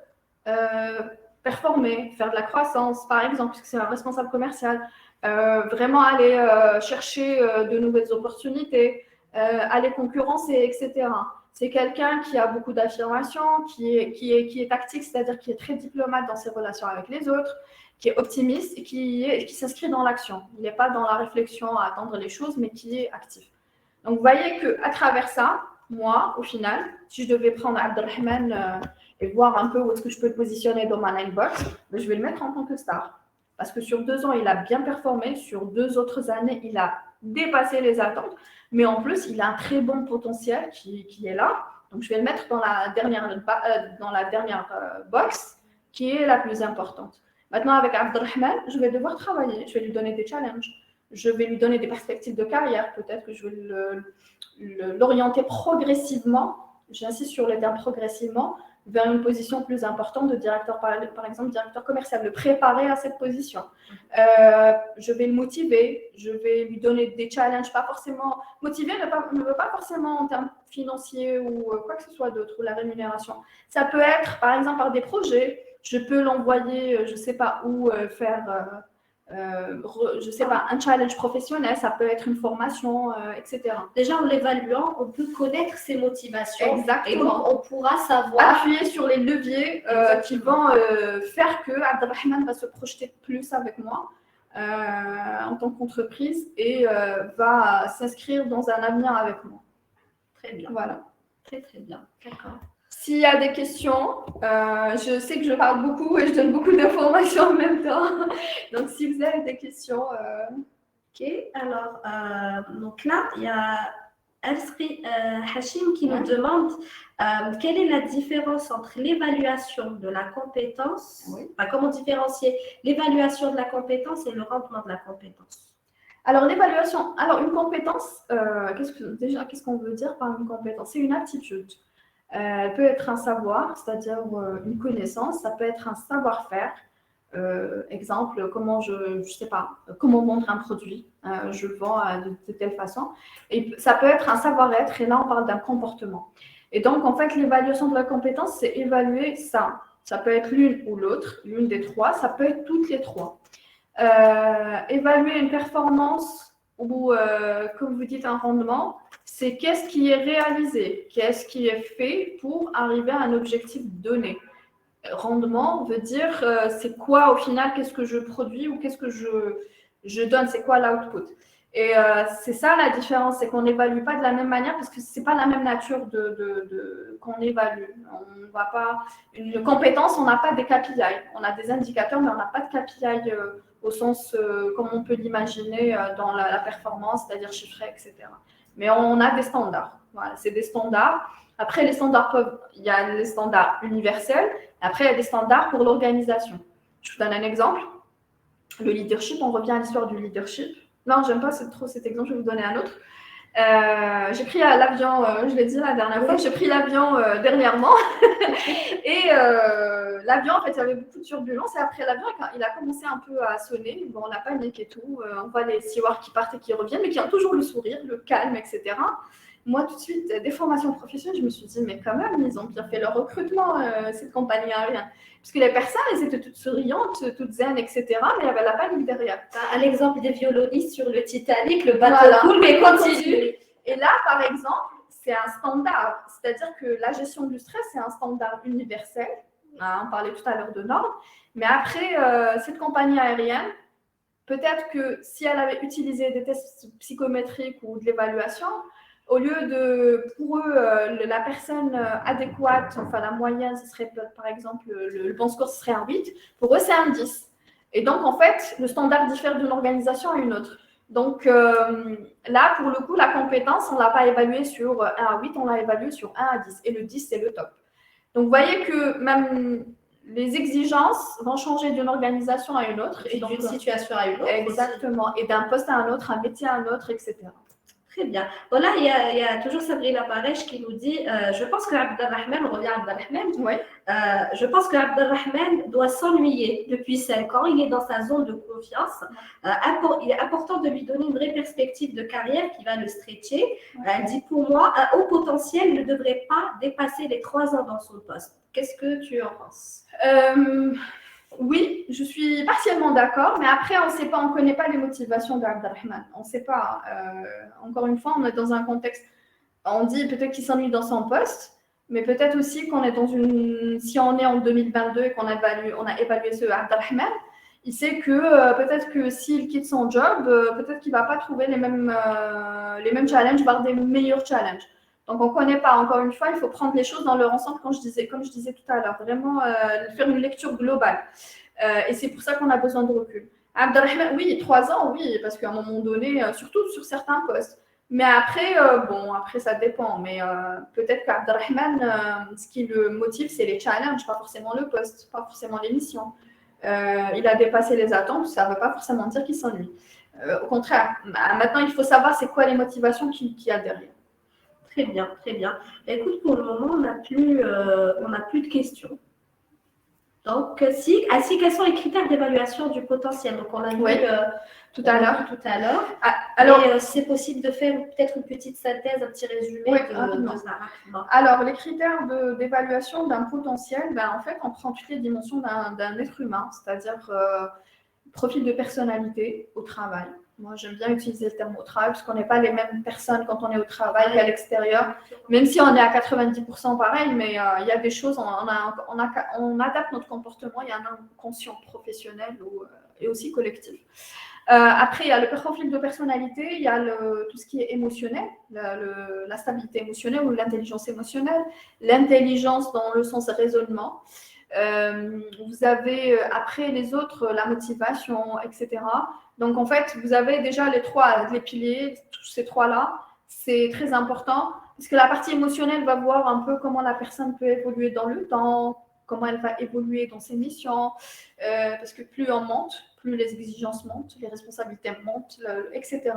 performer, faire de la croissance, par exemple, puisque c'est un responsable commercial, vraiment aller chercher de nouvelles opportunités, aller concurrencer, etc. C'est quelqu'un qui a beaucoup d'affirmations, qui est tactique, c'est-à-dire qui est très diplomate dans ses relations avec les autres, qui est optimiste et qui s'inscrit dans l'action. Il n'est pas dans la réflexion à attendre les choses, mais qui est actif. Donc, vous voyez qu'à travers ça, moi, au final, si je devais prendre Abdelrahman et voir un peu où est-ce que je peux le positionner dans ma Ninebox, je vais le mettre en tant que star. Parce que sur 2 ans, il a bien performé. Sur 2 autres années, il a dépassé les attentes. Mais en plus, il a un très bon potentiel qui est là. Donc, je vais le mettre dans la dernière box qui est la plus importante. Maintenant, avec Abdelrahman, je vais devoir travailler. Je vais lui donner des challenges. Je vais lui donner des perspectives de carrière. Peut-être que je vais l'orienter progressivement, j'insiste sur le terme progressivement, vers une position plus importante de directeur, par exemple, directeur commercial, le préparer à cette position. Je vais le motiver, je vais lui donner des challenges, pas forcément... Motiver ne veut pas forcément en termes financiers ou quoi que ce soit d'autre, ou la rémunération. Ça peut être, par exemple, par des projets. Je peux l'envoyer, je ne sais pas où, faire... je ne sais pas, un challenge professionnel, ça peut être une formation, etc. Déjà, en l'évaluant, on peut connaître ses motivations. Exactement. Et donc, on pourra savoir... appuyer sur les leviers qui vont faire que Abdelrahman va se projeter plus avec moi en tant qu'entreprise et va s'inscrire dans un avenir avec moi. Très bien. Voilà. Très, très bien. D'accord. S'il y a des questions, je sais que je parle beaucoup et je donne beaucoup d'informations en même temps. Donc, si vous avez des questions... Ok, alors, donc là, il y a Hachim qui nous demande quelle est la différence entre l'évaluation de la compétence, comment différencier l'évaluation de la compétence et le rendement de la compétence? Alors, l'évaluation, une compétence, qu'est-ce qu'on veut dire par une compétence? C'est une aptitude. Elle peut être un savoir, c'est-à-dire une connaissance, ça peut être un savoir-faire. Exemple, comment comment vendre un produit, je le vends de telle façon. Et ça peut être un savoir-être, et là on parle d'un comportement. Et donc en fait, l'évaluation de la compétence, c'est évaluer ça. Ça peut être l'une ou l'autre, l'une des trois, ça peut être toutes les trois. Évaluer une performance ou, comme vous dites, un rendement, c'est qu'est-ce qui est réalisé, qu'est-ce qui est fait pour arriver à un objectif donné. Rendement veut dire c'est quoi au final, qu'est-ce que je produis ou qu'est-ce que je donne, c'est quoi l'output. Et c'est ça la différence, c'est qu'on n'évalue pas de la même manière parce que c'est pas la même nature qu'on évalue. On va pas, une compétence, on n'a pas des KPI, on a des indicateurs mais on n'a pas de KPI au sens comme on peut l'imaginer dans la performance, c'est-à-dire chiffré, etc. Mais on a des standards. Voilà, c'est des standards. Après, il y a les standards universels. Après, il y a des standards pour l'organisation. Je vous donne un exemple. Le leadership, on revient à l'histoire du leadership. Non, j'aime pas trop cet exemple, je vais vous donner un autre. J'ai pris l'avion, je l'ai dit la dernière fois, j'ai pris l'avion dernièrement. Et l'avion, en fait, il y avait beaucoup de turbulences. Et après l'avion, il a commencé un peu à sonner. Bon, la panique et tout. On voit les stewards qui partent et qui reviennent, mais qui ont toujours le sourire, le calme, etc. Moi, tout de suite, des formations professionnelles, je me suis dit, mais quand même, ils ont bien fait leur recrutement, cette compagnie aérienne. Parce que les personnes, elles étaient toutes souriantes, toutes zen, etc. Mais il y avait la panique derrière. À l'exemple des violonistes sur le Titanic, le bateau coule, mais continue. Et là, par exemple, c'est un standard. C'est-à-dire que la gestion du stress, c'est un standard universel. On parlait tout à l'heure de normes. Mais après, cette compagnie aérienne, peut-être que si elle avait utilisé des tests psychométriques ou de l'évaluation, au lieu de, pour eux, la personne adéquate, enfin la moyenne, ce serait par exemple, le bon score, ce serait un 8. Pour eux, c'est un 10. Et donc, en fait, le standard diffère d'une organisation à une autre. Donc, là, pour le coup, la compétence, on ne l'a pas évaluée sur 1 à 8, on l'a évaluée sur 1 à 10. Et le 10, c'est le top. Donc, vous voyez que même les exigences vont changer d'une organisation à une autre. Et d'une situation à une autre. Exactement. Et d'un poste à un autre, un métier à un autre, etc. Très bien. Voilà, il y a toujours Sabrina Paresh qui nous dit je pense que Abdelrahman, on revient à Abdelrahman, je pense que Abdelrahman doit s'ennuyer depuis 5 ans. Il est dans sa zone de confiance. Il est important de lui donner une vraie perspective de carrière qui va le stretcher. Elle dit pour moi, un haut potentiel ne devrait pas dépasser les 3 ans dans son poste. Qu'est-ce que tu en penses? Oui, je suis partiellement d'accord, mais après, on ne connaît pas les motivations d'Abdelrahman. On ne sait pas. Encore une fois, on est dans un contexte on dit peut-être qu'il s'ennuie dans son poste, mais peut-être aussi qu'on est si on est en 2022 et qu'on on a évalué ce Abdelrahman, il sait que peut-être que s'il quitte son job, peut-être qu'il ne va pas trouver les mêmes challenges, voire des meilleurs challenges. Donc, on ne connaît pas. Encore une fois, il faut prendre les choses dans leur ensemble, comme je disais tout à l'heure. Vraiment faire une lecture globale. Et c'est pour ça qu'on a besoin de recul. Abdelrahman, oui, 3 ans, oui, parce qu'à un moment donné, surtout sur certains postes. Mais après, après ça dépend. Mais peut-être qu'Abdelrahman, ce qui le motive, c'est les challenges, pas forcément le poste, pas forcément les missions. Il a dépassé les attentes, ça ne veut pas forcément dire qu'il s'ennuie. Au contraire, maintenant, il faut savoir c'est quoi les motivations qu'il y a derrière. Très bien, très bien. Écoute, pour le moment, on n'a plus de questions. Donc, quels sont les critères d'évaluation du potentiel? Donc, on a vu tout à l'heure. Alors, c'est possible de faire peut-être une petite synthèse, un petit résumé de ça. Alors, les critères d'évaluation d'un potentiel, en fait, on prend toutes les dimensions d'un être humain, c'est-à-dire profil de personnalité au travail. Moi, j'aime bien utiliser le terme au travail parce qu'on n'est pas les mêmes personnes quand on est au travail qu'à l'extérieur, même si on est à 90% pareil, mais il y a des choses, on adapte notre comportement, il y a un inconscient professionnel et aussi collectif. Après, il y a le profil de personnalité, il y a tout ce qui est émotionnel, la stabilité émotionnelle ou l'intelligence émotionnelle, l'intelligence dans le sens raisonnement. Vous avez après les autres, la motivation, etc. Donc en fait, vous avez déjà les piliers, tous ces trois-là, c'est très important parce que la partie émotionnelle va voir un peu comment la personne peut évoluer dans le temps, comment elle va évoluer dans ses missions, parce que plus on monte, plus les exigences montent, les responsabilités montent, etc.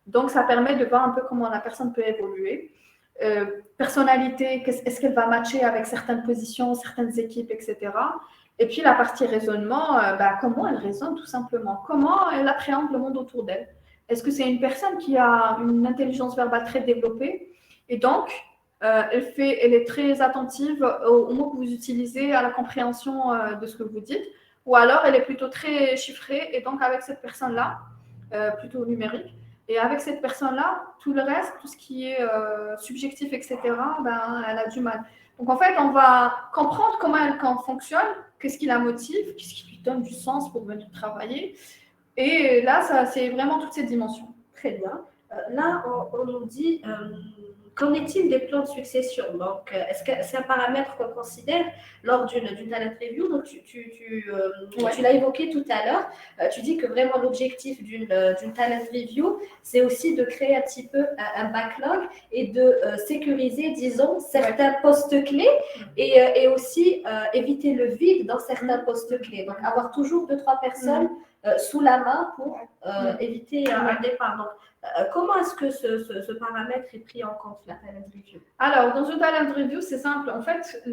Donc ça permet de voir un peu comment la personne peut évoluer. Personnalité, est-ce qu'elle va matcher avec certaines positions, certaines équipes, etc. Et puis la partie raisonnement, comment elle raisonne tout simplement, comment elle appréhende le monde autour d'elle. Est-ce que c'est une personne qui a une intelligence verbale très développée et donc elle est très attentive aux mots que vous utilisez, à la compréhension de ce que vous dites, ou alors elle est plutôt très chiffrée et donc avec cette personne-là, plutôt numérique, et avec cette personne-là, tout le reste, tout ce qui est subjectif, etc., elle a du mal. Donc en fait, on va comprendre comment elle fonctionne, qu'est-ce qui la motive, qu'est-ce qui lui donne du sens pour venir travailler. Et là, c'est vraiment toutes ces dimensions. Très bien. Là, on nous dit, qu'en est-il des plans de succession? Donc, est-ce que c'est un paramètre qu'on considère lors d'une talent review? Donc, tu l'as évoqué tout à l'heure. Tu dis que vraiment l'objectif d'une talent review, c'est aussi de créer un petit peu un backlog et de sécuriser, disons, certains postes clés et aussi éviter le vide dans certains postes clés. Donc, avoir toujours 2-3 personnes sous la main pour éviter un départ. Donc, comment est-ce que ce paramètre est pris en compte, la talent review? Alors, dans une talent review, c'est simple. En fait,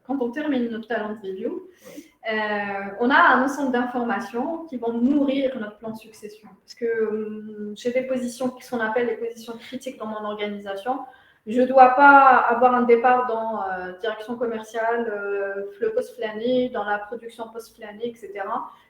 quand on termine notre talent review, on a un ensemble d'informations qui vont nourrir notre plan de succession. Parce que j'ai des positions qui sont appelées les positions critiques dans mon organisation. Je ne dois pas avoir un départ dans direction commerciale, le post-flâné, dans la production post-flâné, etc.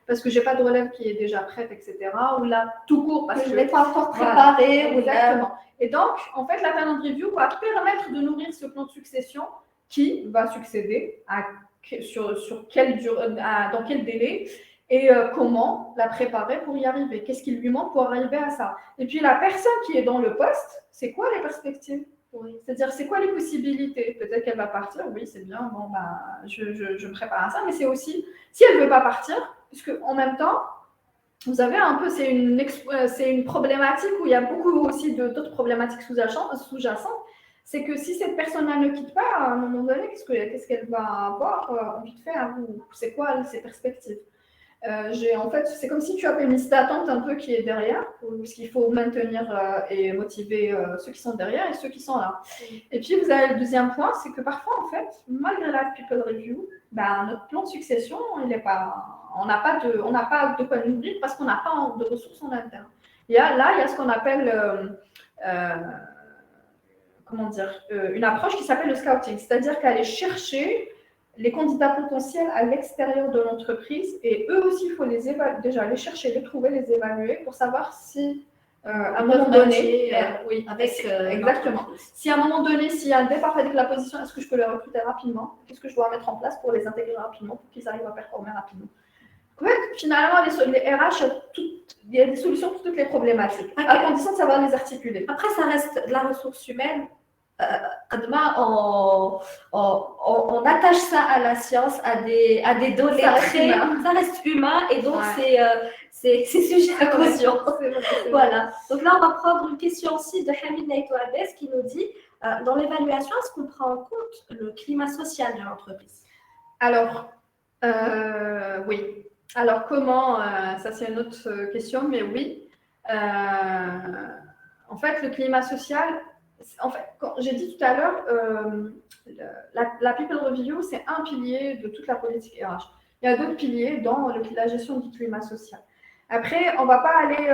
Parce que je n'ai pas de relève qui est déjà prête, etc. Ou là, tout court, parce que je ne l'ai pas encore préparé. Voilà, exactement. Et donc, en fait, la talent review va permettre de nourrir ce plan de succession qui va succéder dans quel délai et comment la préparer pour y arriver. Qu'est-ce qui lui manque pour arriver à ça? Et puis, la personne qui est dans le poste, c'est quoi les perspectives? Oui. C'est-à-dire, c'est quoi les possibilités? Peut-être qu'elle va partir, oui, c'est bien, je me prépare à ça, mais c'est aussi, si elle ne veut pas partir, puisque en même temps, vous avez un peu, c'est une problématique où il y a beaucoup aussi d'autres problématiques sous-jacentes, c'est que si cette personne-là ne quitte pas, à un moment donné, qu'est-ce qu'elle va avoir envie de faire? C'est quoi ses perspectives? En fait, c'est comme si tu avais une liste d'attente un peu qui est derrière, parce qu'il faut maintenir et motiver ceux qui sont derrière et ceux qui sont là. Et puis, vous avez le deuxième point, c'est que parfois, en fait, malgré la people review, notre plan de succession, on n'a pas de quoi nourrir parce qu'on n'a pas de ressources en interne. Il y a ce qu'on appelle une approche qui s'appelle le scouting, c'est-à-dire qu'aller chercher les candidats potentiels à l'extérieur de l'entreprise et eux aussi, il faut déjà les chercher, les trouver, les évaluer pour savoir si à un moment donné, oui, avec exactement. Si à un moment donné, s'il y a un départ avec la position, est-ce que je peux les recruter rapidement? Qu'est-ce que je dois mettre en place pour les intégrer rapidement, pour qu'ils arrivent à performer rapidement? Ouais, finalement, les RH, il y a des solutions pour toutes les problématiques, à condition de savoir les articuler. Après, ça reste de la ressource humaine. Demain, on attache ça à la science, à des données très. Ça reste humain et donc c'est sujet à caution. Voilà. Donc là, on va prendre une question aussi de Hamid Naïtouabès qui nous dit dans l'évaluation, est-ce qu'on prend en compte le climat social de l'entreprise? Alors, oui. Alors, comment ça, c'est une autre question, mais oui. En fait, le climat social, en fait, j'ai dit tout à l'heure, la People Review, c'est un pilier de toute la politique RH. Il y a d'autres piliers dans la gestion du climat social. Après, on ne va pas aller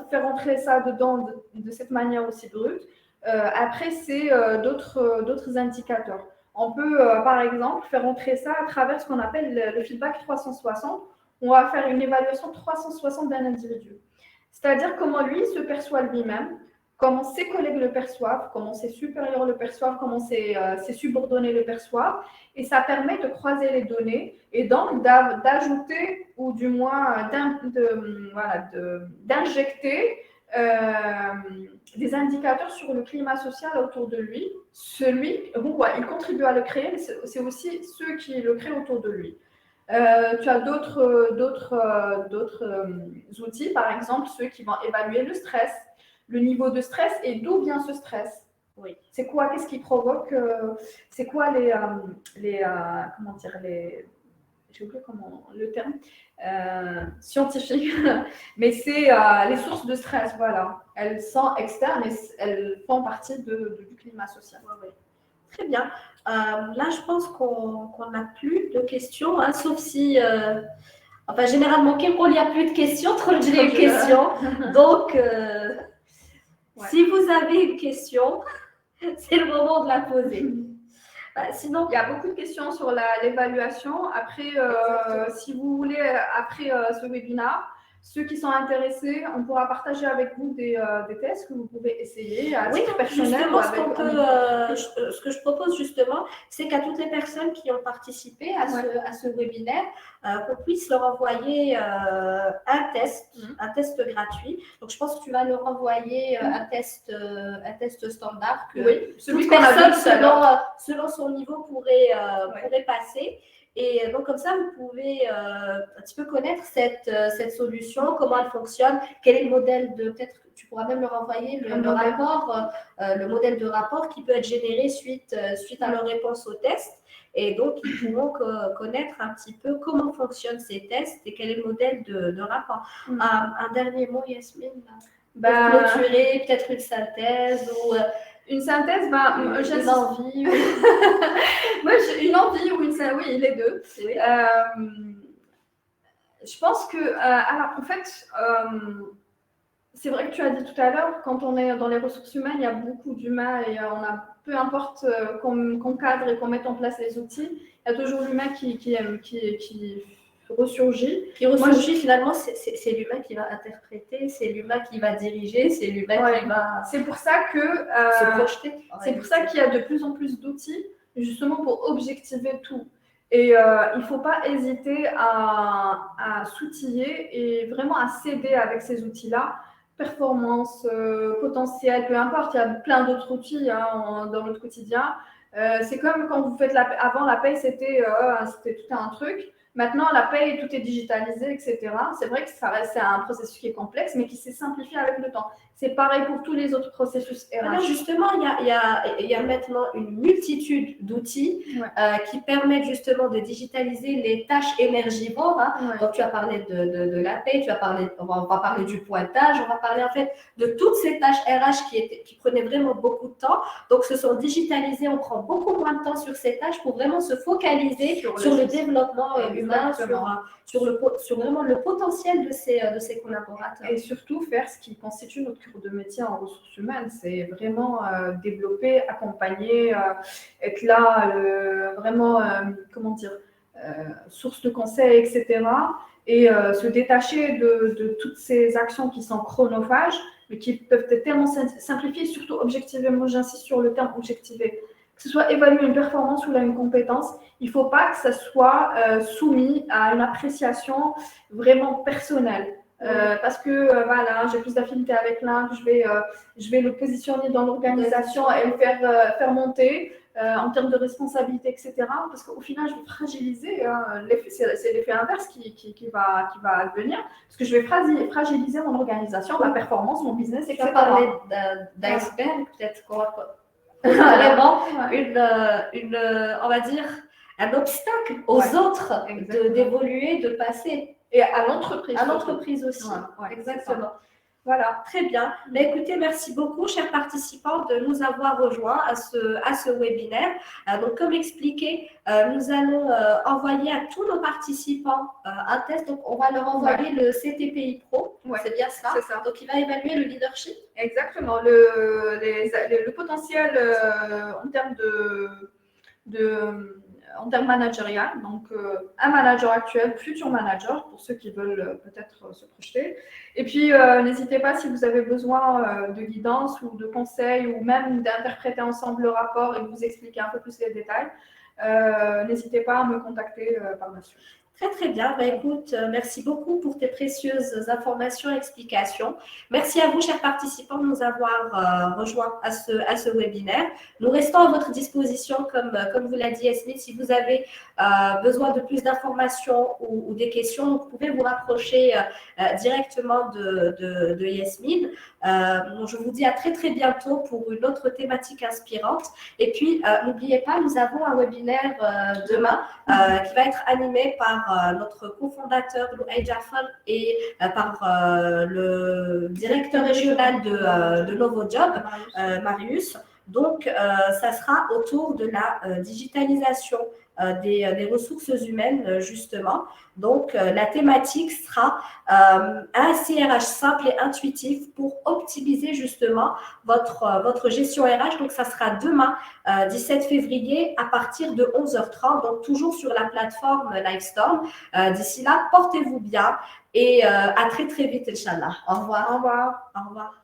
faire rentrer ça dedans de cette manière aussi brute. Après, c'est d'autres indicateurs. On peut, par exemple, faire rentrer ça à travers ce qu'on appelle le feedback 360. On va faire une évaluation 360 d'un individu. C'est-à-dire comment lui se perçoit lui-même, comment ses collègues le perçoivent, comment ses supérieurs le perçoivent, comment ses subordonnés le perçoivent. Et ça permet de croiser les données et donc d'ajouter ou du moins d'injecter des indicateurs sur le climat social autour de lui. Il contribue à le créer, mais c'est aussi ceux qui le créent autour de lui. Tu as d'autres outils, par exemple ceux qui vont évaluer le stress, le niveau de stress et d'où vient ce stress. Oui. C'est quoi, qu'est-ce qui provoque, c'est quoi comment dire, j'ai oublié comment le terme scientifique, mais c'est les sources de stress, voilà. Elles sont externes et elles font partie du climat social. Oui. Très bien. Là, je pense qu'on n'a plus de questions, hein, sauf si... Enfin, généralement, quand il n'y a plus de questions, trop de questions. Donc, si vous avez une question, c'est le moment de la poser. Sinon, il y a beaucoup de questions sur l'évaluation. Après, si vous voulez, après ce webinaire, ceux qui sont intéressés, on pourra partager avec vous des tests que vous pouvez essayer à titre personnel. Ce que je propose justement, c'est qu'à toutes les personnes qui ont participé à ce webinaire, qu'on puisse leur envoyer un test gratuit. Donc, je pense que tu vas leur envoyer un test standard que toute personne, selon son niveau, pourrait passer. Et donc, comme ça, vous pouvez un petit peu connaître cette solution, comment elle fonctionne, quel est le modèle de... Peut-être tu pourras même leur envoyer le modèle de rapport qui peut être généré suite à leur réponse au test. Et donc, ils pourront connaître un petit peu comment fonctionnent ces tests et quel est le modèle de rapport. Un dernier mot, Yasmine, pour clôturer, peut-être une synthèse ou... Une synthèse, une envie. Moi, j'ai une envie ou oui, les deux. Oui. Je pense que, alors en fait, c'est vrai que tu as dit tout à l'heure, quand on est dans les ressources humaines, il y a beaucoup d'humains et on a, peu importe qu'on cadre et qu'on mette en place les outils, il y a toujours l'humain qui ressurgit. Finalement, c'est l'humain qui va interpréter, c'est l'humain qui va diriger, c'est l'humain qui va c'est pour ça que se projeter. C'est pour ça qu'il y a de plus en plus d'outils, justement pour objectiver tout. Et il ne faut pas hésiter à s'outiller et vraiment à s'aider avec ces outils-là. Performance, potentiel, peu importe, il y a plein d'autres outils dans notre quotidien. C'est comme quand vous faites avant la paye, c'était tout un truc. Maintenant, la paye, tout est digitalisé, etc. C'est vrai que c'est un processus qui est complexe, mais qui s'est simplifié avec le temps. C'est pareil pour tous les autres processus RH. Alors justement, il y a maintenant une multitude d'outils qui permettent justement de digitaliser les tâches énergivores. Donc, tu as parlé de la paie, on va parler du pointage, on va parler en fait de toutes ces tâches RH qui prenaient vraiment beaucoup de temps. Donc, se sont digitalisées, on prend beaucoup moins de temps sur ces tâches pour vraiment se focaliser sur le développement humain, sur vraiment le potentiel de ces collaborateurs. Et surtout faire ce qui constitue notre cœur de métier en ressources humaines, c'est vraiment développer, accompagner, être là, vraiment, source de conseils, etc. et se détacher de toutes ces actions qui sont chronophages, mais qui peuvent être tellement simplifiées, surtout objectivées. Moi, j'insiste sur le terme objectivé. Que ce soit évaluer une performance ou là une compétence, il ne faut pas que ça soit soumis à une appréciation vraiment personnelle. Parce que voilà, j'ai plus d'affinité avec l'un, je vais le positionner dans l'organisation et le faire monter en termes de responsabilité, etc. Parce qu'au final, je vais fragiliser, c'est l'effet inverse qui va advenir, parce que je vais fragiliser mon organisation, ma performance, mon business, etc. Tu as parlé d'iceberg, peut-être qu'on va vraiment on va dire, un obstacle aux autres d'évoluer, de passer. Et à l'entreprise. À l'entreprise aussi. Exactement. Voilà, très bien. Mais écoutez, merci beaucoup, chers participants, de nous avoir rejoints à ce webinaire. Donc, comme expliqué, nous allons envoyer à tous nos participants un test. Donc, on va leur envoyer le CTPI Pro. C'est bien ça. C'est ça. Donc, il va évaluer le leadership. Exactement. Le potentiel en termes en termes managérial, donc un manager actuel, futur manager, pour ceux qui veulent peut-être se projeter. Et puis, n'hésitez pas si vous avez besoin de guidance ou de conseils ou même d'interpréter ensemble le rapport et de vous expliquer un peu plus les détails, n'hésitez pas à me contacter par la suite. Très, très bien. Ben, écoute, merci beaucoup pour tes précieuses informations et explications. Merci à vous, chers participants, de nous avoir rejoints à ce webinaire. Nous restons à votre disposition, comme vous l'a dit Yasmine. Si vous avez besoin de plus d'informations ou des questions, vous pouvez vous rapprocher directement de Yasmine. Je vous dis à très, très bientôt pour une autre thématique inspirante. Et puis, n'oubliez pas, nous avons un webinaire demain qui va être animé par notre cofondateur Lou Jafan et par le directeur régional de Novojob, Marius. Donc, ça sera autour de la digitalisation des ressources humaines, justement. Donc, la thématique sera un CRH simple et intuitif pour optimiser justement votre gestion RH. Donc, ça sera demain, 17 février, à partir de 11h30, donc toujours sur la plateforme Livestorm. D'ici là, portez-vous bien et à très, très vite, Inch'Allah. Au revoir. Au revoir. Au revoir.